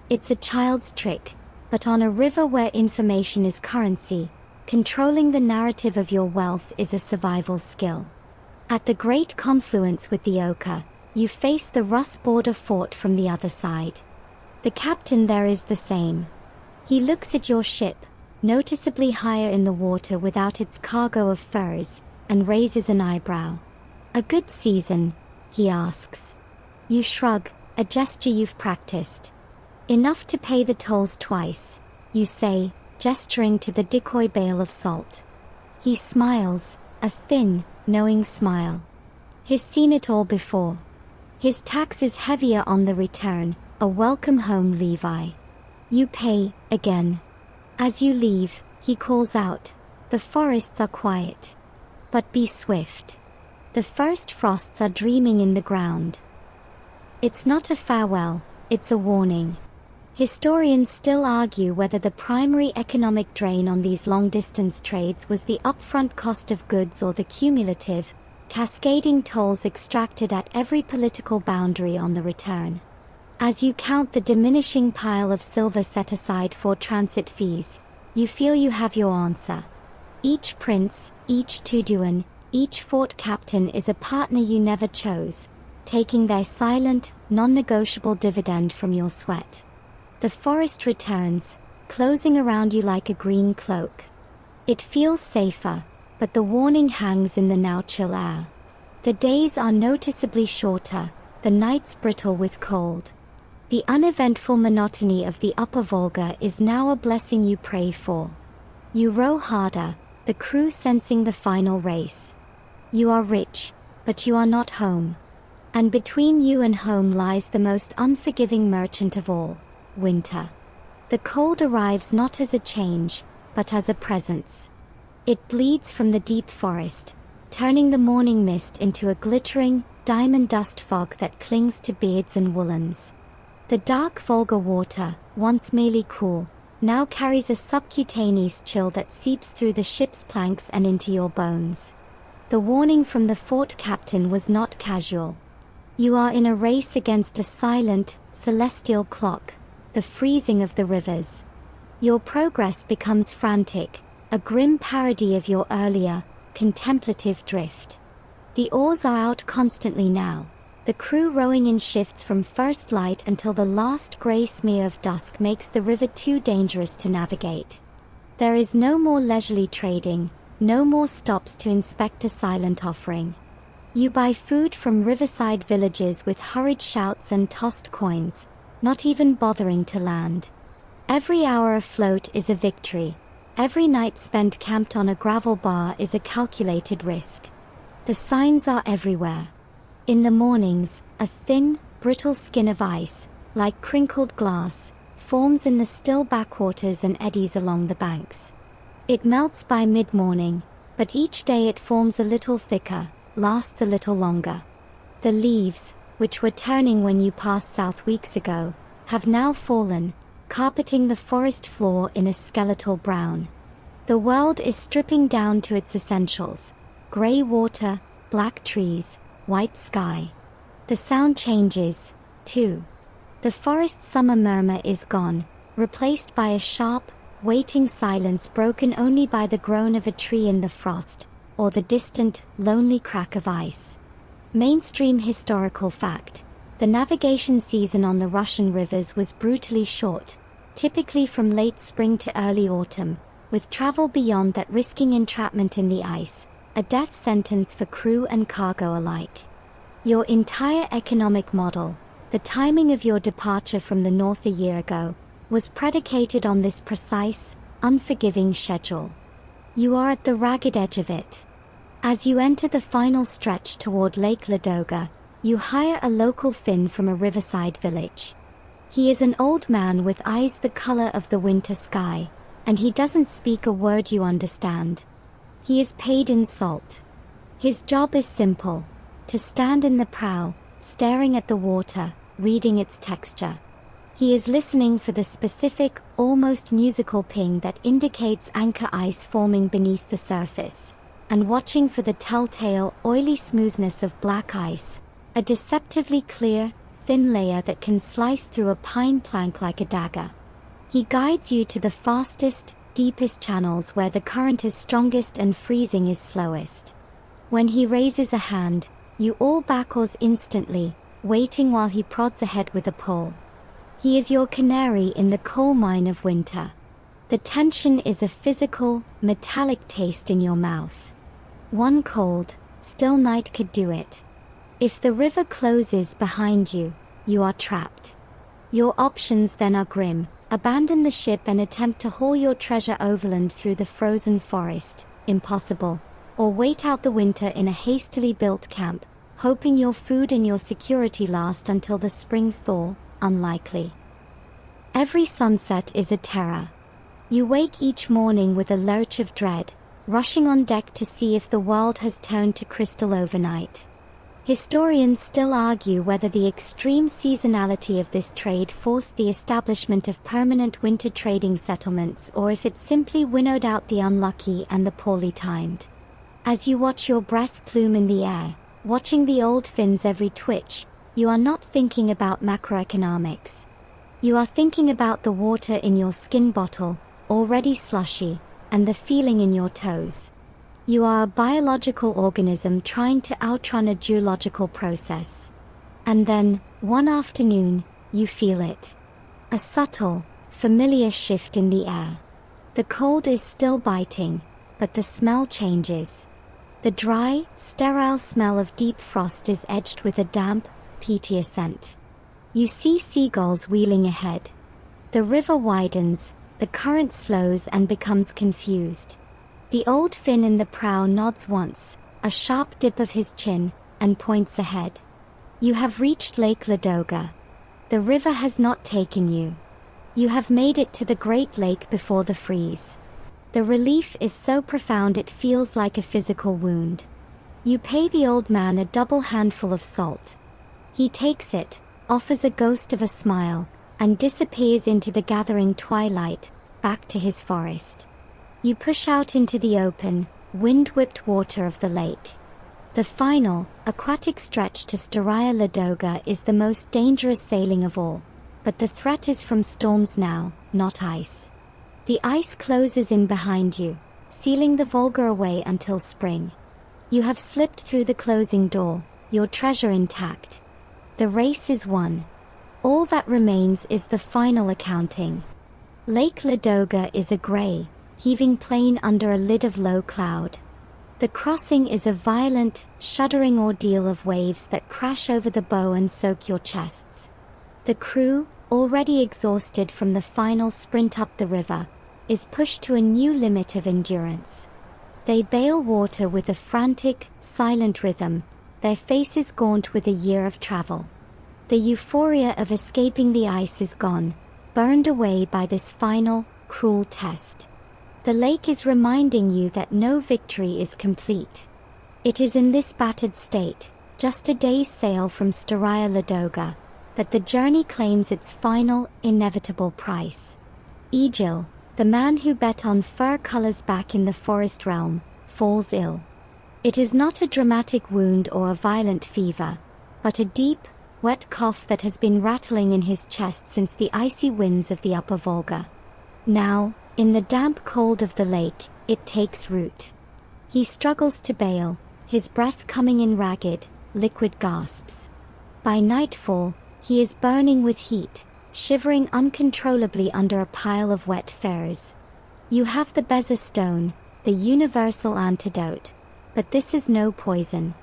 It's a child's trick, but on a river where information is currency, controlling the narrative of your wealth is a survival skill. At the great confluence with the Oka, you face the Rus border fort from the other side. The captain there is the same. He looks at your ship, noticeably higher in the water without its cargo of furs, and raises an eyebrow. "A good season?" he asks. You shrug, a gesture you've practiced. "Enough to pay the tolls twice," you say, gesturing to the decoy bale of salt. He smiles, a thin, knowing smile. He's seen it all before. His tax is heavier on the return, a welcome home Levi. You pay, again. As you leave, he calls out, "The forests are quiet. But be swift. The first frosts are dreaming in the ground." It's not a farewell, it's a warning. Historians still argue whether the primary economic drain on these long-distance trades was the upfront cost of goods or the cumulative, cascading tolls extracted at every political boundary on the return. As you count the diminishing pile of silver set aside for transit fees, you feel you have your answer. Each prince, each Tuduan, each fort captain is a partner you never chose, taking their silent, non-negotiable dividend from your sweat. The forest returns, closing around you like a green cloak. It feels safer, but the warning hangs in the now chill air. The days are noticeably shorter, the nights brittle with cold. The uneventful monotony of the upper Volga is now a blessing you pray for. You row harder, the crew sensing the final race. You are rich, but you are not home. And between you and home lies the most unforgiving merchant of all, winter. The cold arrives not as a change, but as a presence. It bleeds from the deep forest, turning the morning mist into a glittering, diamond dust fog that clings to beards and woolens. The dark Volga water, once merely cool, now carries a subcutaneous chill that seeps through the ship's planks and into your bones. The warning from the fort captain was not casual. You are in a race against a silent, celestial clock, the freezing of the rivers. Your progress becomes frantic, a grim parody of your earlier, contemplative drift. The oars are out constantly now, the crew rowing in shifts from first light until the last grey smear of dusk makes the river too dangerous to navigate. There is no more leisurely trading, no more stops to inspect a silent offering. You buy food from riverside villages with hurried shouts and tossed coins, not even bothering to land. Every hour afloat is a victory. Every night spent camped on a gravel bar is a calculated risk. The signs are everywhere. In the mornings, a thin, brittle skin of ice, like crinkled glass, forms in the still backwaters and eddies along the banks. It melts by mid-morning, but each day it forms a little thicker, lasts a little longer. The leaves, which were turning when you passed south weeks ago, have now fallen, carpeting the forest floor in a skeletal brown. The world is stripping down to its essentials: grey water, black trees, white sky. The sound changes, too. The forest summer murmur is gone, replaced by a sharp, waiting silence broken only by the groan of a tree in the frost, or the distant, lonely crack of ice. Mainstream historical fact: the navigation season on the Russian rivers was brutally short, typically from late spring to early autumn, with travel beyond that risking entrapment in the ice, a death sentence for crew and cargo alike. Your entire economic model, the timing of your departure from the north a year ago, was predicated on this precise, unforgiving schedule. You are at the ragged edge of it. As you enter the final stretch toward Lake Ladoga, you hire a local Finn from a riverside village. He is an old man with eyes the color of the winter sky, and he doesn't speak a word you understand. He is paid in salt. His job is simple: to stand in the prow, staring at the water, reading its texture. He is listening for the specific, almost musical ping that indicates anchor ice forming beneath the surface, and watching for the telltale, oily smoothness of black ice, a deceptively clear, thin layer that can slice through a pine plank like a dagger. He guides you to the fastest, deepest channels where the current is strongest and freezing is slowest. When he raises a hand, you all back oars instantly, waiting while he prods ahead with a pole. He is your canary in the coal mine of winter. The tension is a physical, metallic taste in your mouth. One cold, still night could do it. If the river closes behind you, you are trapped. Your options then are grim: abandon the ship and attempt to haul your treasure overland through the frozen forest, impossible, or wait out the winter in a hastily built camp, hoping your food and your security last until the spring thaw, unlikely. Every sunset is a terror. You wake each morning with a lurch of dread, rushing on deck to see if the world has turned to crystal overnight. Historians still argue whether the extreme seasonality of this trade forced the establishment of permanent winter trading settlements or if it simply winnowed out the unlucky and the poorly timed. As you watch your breath plume in the air, watching the old fins every twitch, you are not thinking about macroeconomics. You are thinking about the water in your skin bottle, already slushy, and the feeling in your toes. You are a biological organism trying to outrun a geological process. And then, one afternoon, you feel it. A subtle, familiar shift in the air. The cold is still biting, but the smell changes. The dry, sterile smell of deep frost is edged with a damp, peaty scent. You see seagulls wheeling ahead. The river widens, the current slows and becomes confused. The old fin in the prow nods once, a sharp dip of his chin, and points ahead. You have reached Lake Ladoga. The river has not taken you. You have made it to the Great Lake before the freeze. The relief is so profound it feels like a physical wound. You pay the old man a double handful of salt. He takes it, offers a ghost of a smile, and disappears into the gathering twilight, back to his forest. You push out into the open, wind-whipped water of the lake. The final, aquatic stretch to Staraya Ladoga is the most dangerous sailing of all, but the threat is from storms now, not ice. The ice closes in behind you, sealing the Volga away until spring. You have slipped through the closing door, your treasure intact. The race is won. All that remains is the final accounting. Lake Ladoga is a grey, heaving plain under a lid of low cloud. The crossing is a violent, shuddering ordeal of waves that crash over the bow and soak your chests. The crew, already exhausted from the final sprint up the river, is pushed to a new limit of endurance. They bail water with a frantic, silent rhythm, their faces gaunt with a year of travel. The euphoria of escaping the ice is gone, burned away by this final, cruel test. The lake is reminding you that no victory is complete. It is in this battered state, just a day's sail from Staraya Ladoga, that the journey claims its final, inevitable price. Egil, the man who bet on fur colors back in the forest realm, falls ill. It is not a dramatic wound or a violent fever, but a deep, wet cough that has been rattling in his chest since the icy winds of the upper Volga. Now, in the damp cold of the lake, it takes root. He struggles to bail, his breath coming in ragged, liquid gasps. By nightfall, he is burning with heat, shivering uncontrollably under a pile of wet furs. You have the Beza stone, the universal antidote, but this is no poison.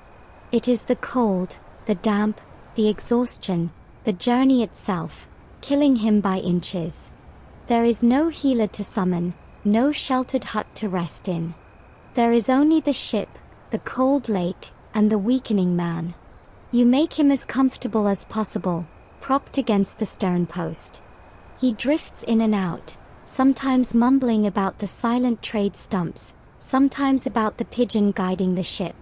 It is the cold, the damp, the exhaustion, the journey itself, killing him by inches. There is no healer to summon, no sheltered hut to rest in. There is only the ship, the cold lake, and the weakening man. You make him as comfortable as possible, propped against the stern post. He drifts in and out, sometimes mumbling about the silent trade stumps, sometimes about the pigeon guiding the ship.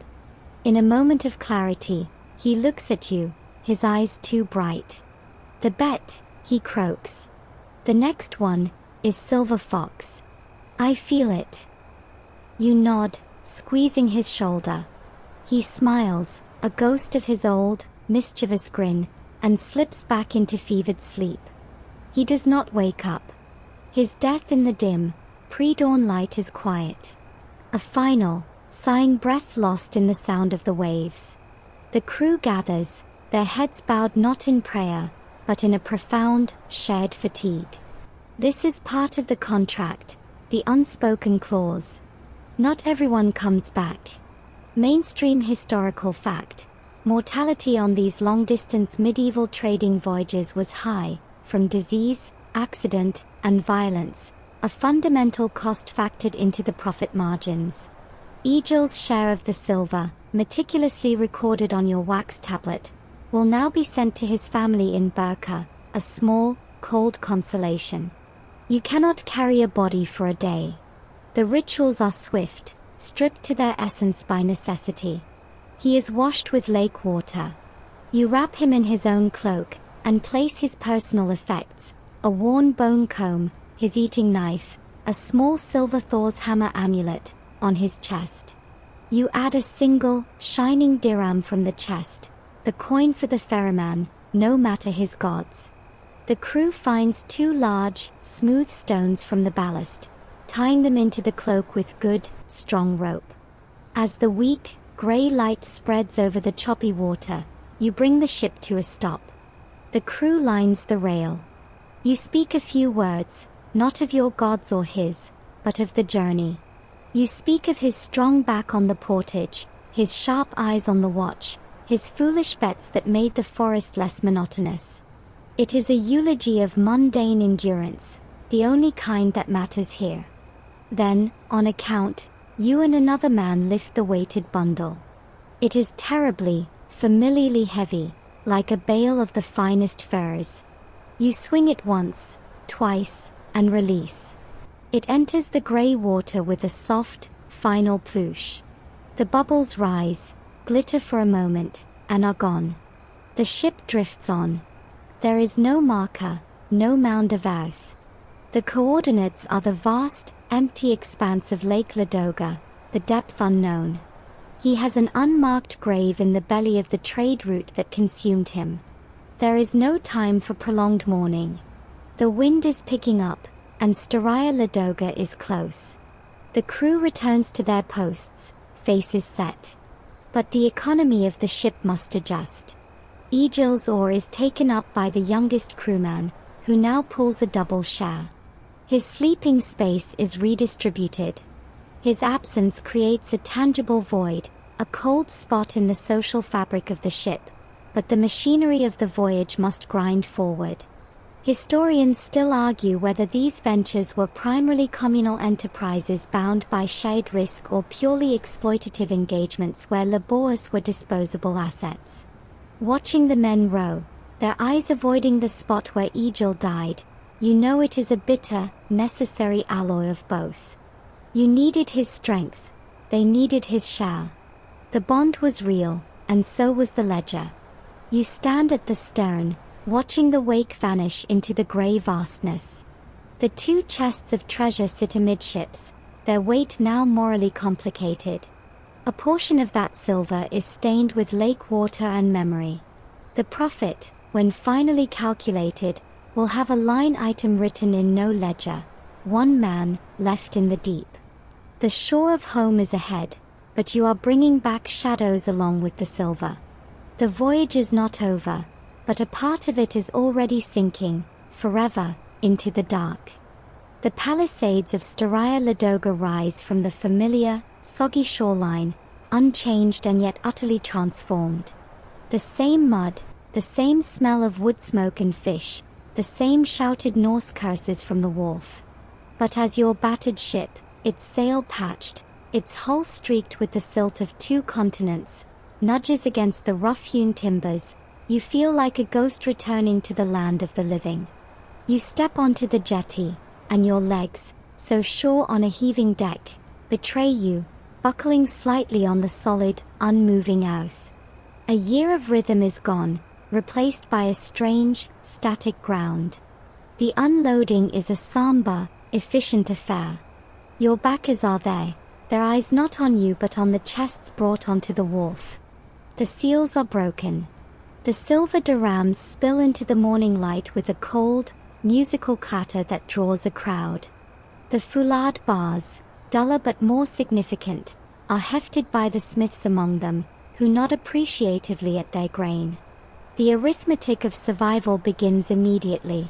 In a moment of clarity, he looks at you, his eyes too bright. "The bet," he croaks. "The next one is Silver Fox. I feel it." You nod, squeezing his shoulder. He smiles, a ghost of his old, mischievous grin, and slips back into fevered sleep. He does not wake up. His death in the dim, pre-dawn light is quiet. A final, sighing breath lost in the sound of the waves. The crew gathers, their heads bowed not in prayer, but in a profound, shared fatigue. This is part of the contract, the unspoken clause. Not everyone comes back. Mainstream historical fact: mortality on these long-distance medieval trading voyages was high, from disease, accident, and violence, a fundamental cost factored into the profit margins. Egil's share of the silver, meticulously recorded on your wax tablet, will now be sent to his family in Burka, a small, cold consolation. You cannot carry a body for a day. The rituals are swift, stripped to their essence by necessity. He is washed with lake water. You wrap him in his own cloak, and place his personal effects, a worn bone comb, his eating knife, a small silver Thor's hammer amulet, on his chest. You add a single, shining dirham from the chest, the coin for the ferryman, no matter his gods. The crew finds 2 large, smooth stones from the ballast, tying them into the cloak with good, strong rope. As the weak, grey light spreads over the choppy water, you bring the ship to a stop. The crew lines the rail. You speak a few words, not of your gods or his, but of the journey. You speak of his strong back on the portage, his sharp eyes on the watch, his foolish bets that made the forest less monotonous. It is a eulogy of mundane endurance, the only kind that matters here. Then, on account, you and another man lift the weighted bundle. It is terribly, familiarly heavy, like a bale of the finest furs. You swing it once, twice, and release. It enters the grey water with a soft, final ploosh. The bubbles rise, glitter for a moment, and are gone. The ship drifts on. There is no marker, no mound of earth. The coordinates are the vast, empty expanse of Lake Ladoga, the depth unknown. He has an unmarked grave in the belly of the trade route that consumed him. There is no time for prolonged mourning. The wind is picking up, and Staraya Ladoga is close. The crew returns to their posts, faces set. But the economy of the ship must adjust. Egil's oar is taken up by the youngest crewman, who now pulls a double share. His sleeping space is redistributed. His absence creates a tangible void, a cold spot in the social fabric of the ship, but the machinery of the voyage must grind forward. Historians still argue whether these ventures were primarily communal enterprises bound by shared risk or purely exploitative engagements where labors were disposable assets. Watching the men row, their eyes avoiding the spot where Egil died, you know it is a bitter, necessary alloy of both. You needed his strength, they needed his share. The bond was real, and so was the ledger. You stand at the stern, watching the wake vanish into the grey vastness. The 2 chests of treasure sit amidships, their weight now morally complicated. A portion of that silver is stained with lake water and memory. The profit, when finally calculated, will have a line item written in no ledger: 1 man, left in the deep. The shore of home is ahead, but you are bringing back shadows along with the silver. The voyage is not over, but a part of it is already sinking, forever, into the dark. The palisades of Staraya Ladoga rise from the familiar, soggy shoreline, unchanged and yet utterly transformed. The same mud, the same smell of wood smoke and fish, the same shouted Norse curses from the wharf. But as your battered ship, its sail patched, its hull streaked with the silt of 2 continents, nudges against the rough-hewn timbers, you feel like a ghost returning to the land of the living. You step onto the jetty, and your legs, so sure on a heaving deck, betray you, buckling slightly on the solid, unmoving earth. A year of rhythm is gone, replaced by a strange, static ground. The unloading is a somber, efficient affair. Your backers are there, their eyes not on you but on the chests brought onto the wharf. The seals are broken. The silver dirhams spill into the morning light with a cold, musical clatter that draws a crowd. The foulard bars, duller but more significant, are hefted by the smiths among them, who nod appreciatively at their grain. The arithmetic of survival begins immediately.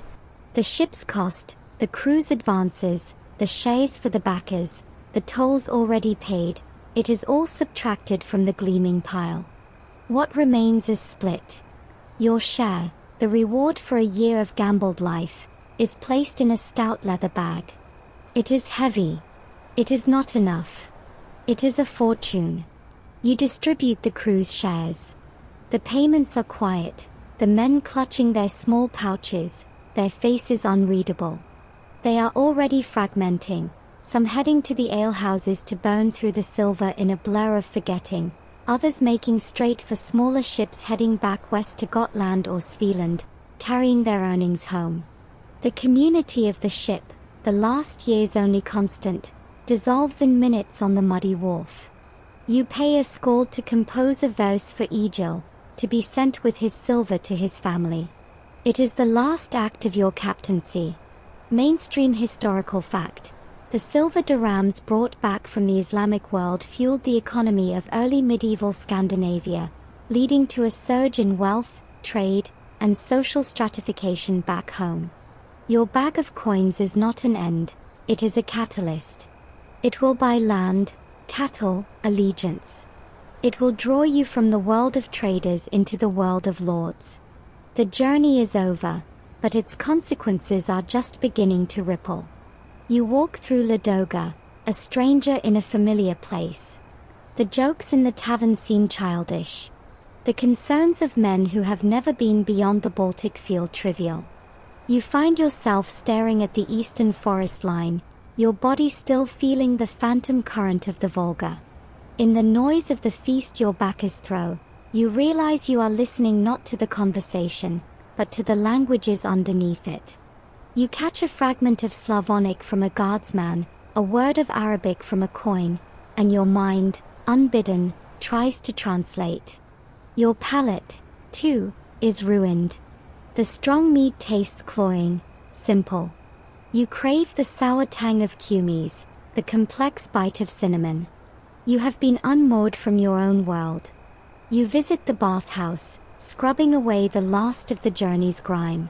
The ship's cost, the crew's advances, the shares for the backers, the tolls already paid, it is all subtracted from the gleaming pile. What remains is split. Your share, the reward for a year of gambled life, is placed in a stout leather bag. It is heavy. It is not enough. It is a fortune. You distribute the crew's shares. The payments are quiet, the men clutching their small pouches, their faces unreadable. They are already fragmenting, some heading to the alehouses to burn through the silver in a blur of forgetting, others making straight for smaller ships heading back west to Gotland or Svealand, carrying their earnings home. The community of the ship, the last year's only constant, dissolves in minutes on the muddy wharf. You pay a skald to compose a verse for Egil, to be sent with his silver to his family. It is the last act of your captaincy. Mainstream historical fact. The silver dirhams brought back from the Islamic world fueled the economy of early medieval Scandinavia, leading to a surge in wealth, trade, and social stratification back home. Your bag of coins is not an end, it is a catalyst. It will buy land, cattle, allegiance. It will draw you from the world of traders into the world of lords. The journey is over, but its consequences are just beginning to ripple. You walk through Ladoga, a stranger in a familiar place. The jokes in the tavern seem childish. The concerns of men who have never been beyond the Baltic feel trivial. You find yourself staring at the eastern forest line, your body still feeling the phantom current of the Volga. In the noise of the feast your backers throw, you realize you are listening not to the conversation, but to the languages underneath it. You catch a fragment of Slavonic from a guardsman, a word of Arabic from a coin, and your mind, unbidden, tries to translate. Your palate, too, is ruined. The strong meat tastes cloying, simple. You crave the sour tang of kumis, the complex bite of cinnamon. You have been unmoored from your own world. You visit the bathhouse, scrubbing away the last of the journey's grime.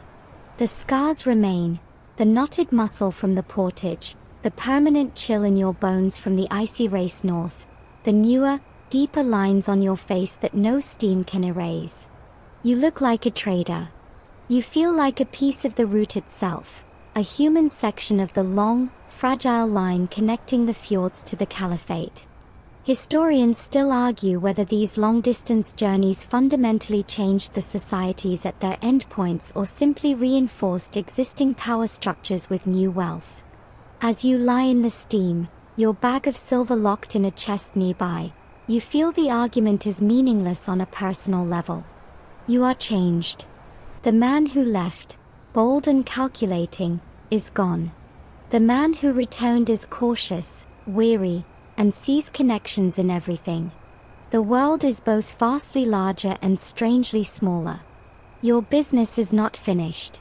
The scars remain, the knotted muscle from the portage, the permanent chill in your bones from the icy race north, the newer, deeper lines on your face that no steam can erase. You look like a trader. You feel like a piece of the route itself, a human section of the long, fragile line connecting the fjords to the caliphate. Historians still argue whether these long-distance journeys fundamentally changed the societies at their endpoints or simply reinforced existing power structures with new wealth. As you lie in the steam, your bag of silver locked in a chest nearby, you feel the argument is meaningless on a personal level. You are changed. The man who left, bold and calculating, is gone. The man who returned is cautious, weary, and sees connections in everything. The world is both vastly larger and strangely smaller. Your business is not finished.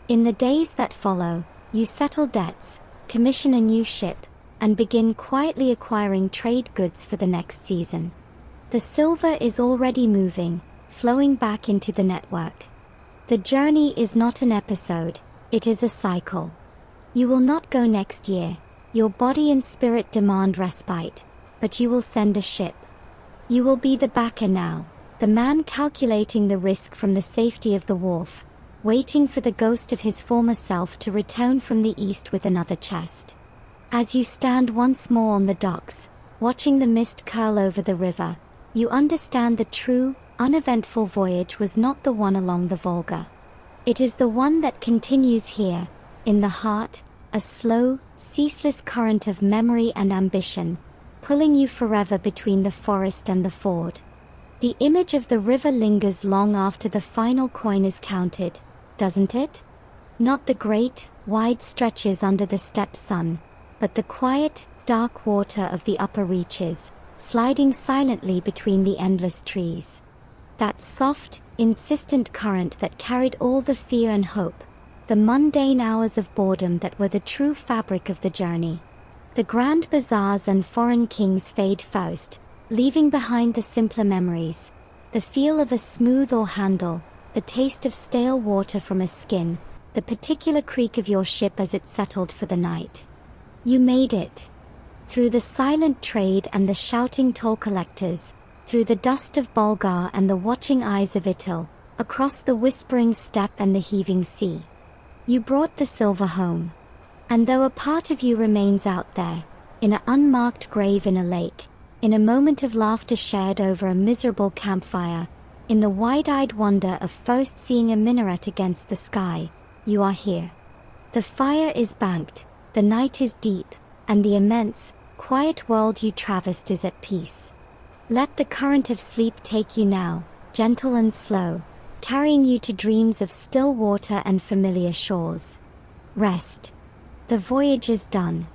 In the days that follow, you settle debts, commission a new ship, and begin quietly acquiring trade goods for the next season. The silver is already moving, flowing back into the network. The journey is not an episode, it is a cycle. You will not go next year. Your body and spirit demand respite, but you will send a ship. You will be the backer now, the man calculating the risk from the safety of the wharf, waiting for the ghost of his former self to return from the east with another chest. As you stand once more on the docks, watching the mist curl over the river, you understand the true, uneventful voyage was not the one along the Volga. It is the one that continues here, in the heart, a slow, ceaseless current of memory and ambition, pulling you forever between the forest and the ford. The image of the river lingers long after the final coin is counted, doesn't it? Not the great, wide stretches under the steppe sun, but the quiet, dark water of the upper reaches, sliding silently between the endless trees. That soft, insistent current that carried all the fear and hope, the mundane hours of boredom that were the true fabric of the journey. The grand bazaars and foreign kings fade first, leaving behind the simpler memories, the feel of a smooth oar handle, the taste of stale water from a skin, the particular creak of your ship as it settled for the night. You made it. Through the silent trade and the shouting toll collectors, through the dust of Bulgar and the watching eyes of Itil, across the whispering steppe and the heaving sea. You brought the silver home. And though a part of you remains out there, in an unmarked grave in a lake, in a moment of laughter shared over a miserable campfire, in the wide-eyed wonder of first seeing a minaret against the sky, you are here. The fire is banked, the night is deep, and the immense, quiet world you traversed is at peace. Let the current of sleep take you now, gentle and slow, carrying you to dreams of still water and familiar shores. Rest. The voyage is done,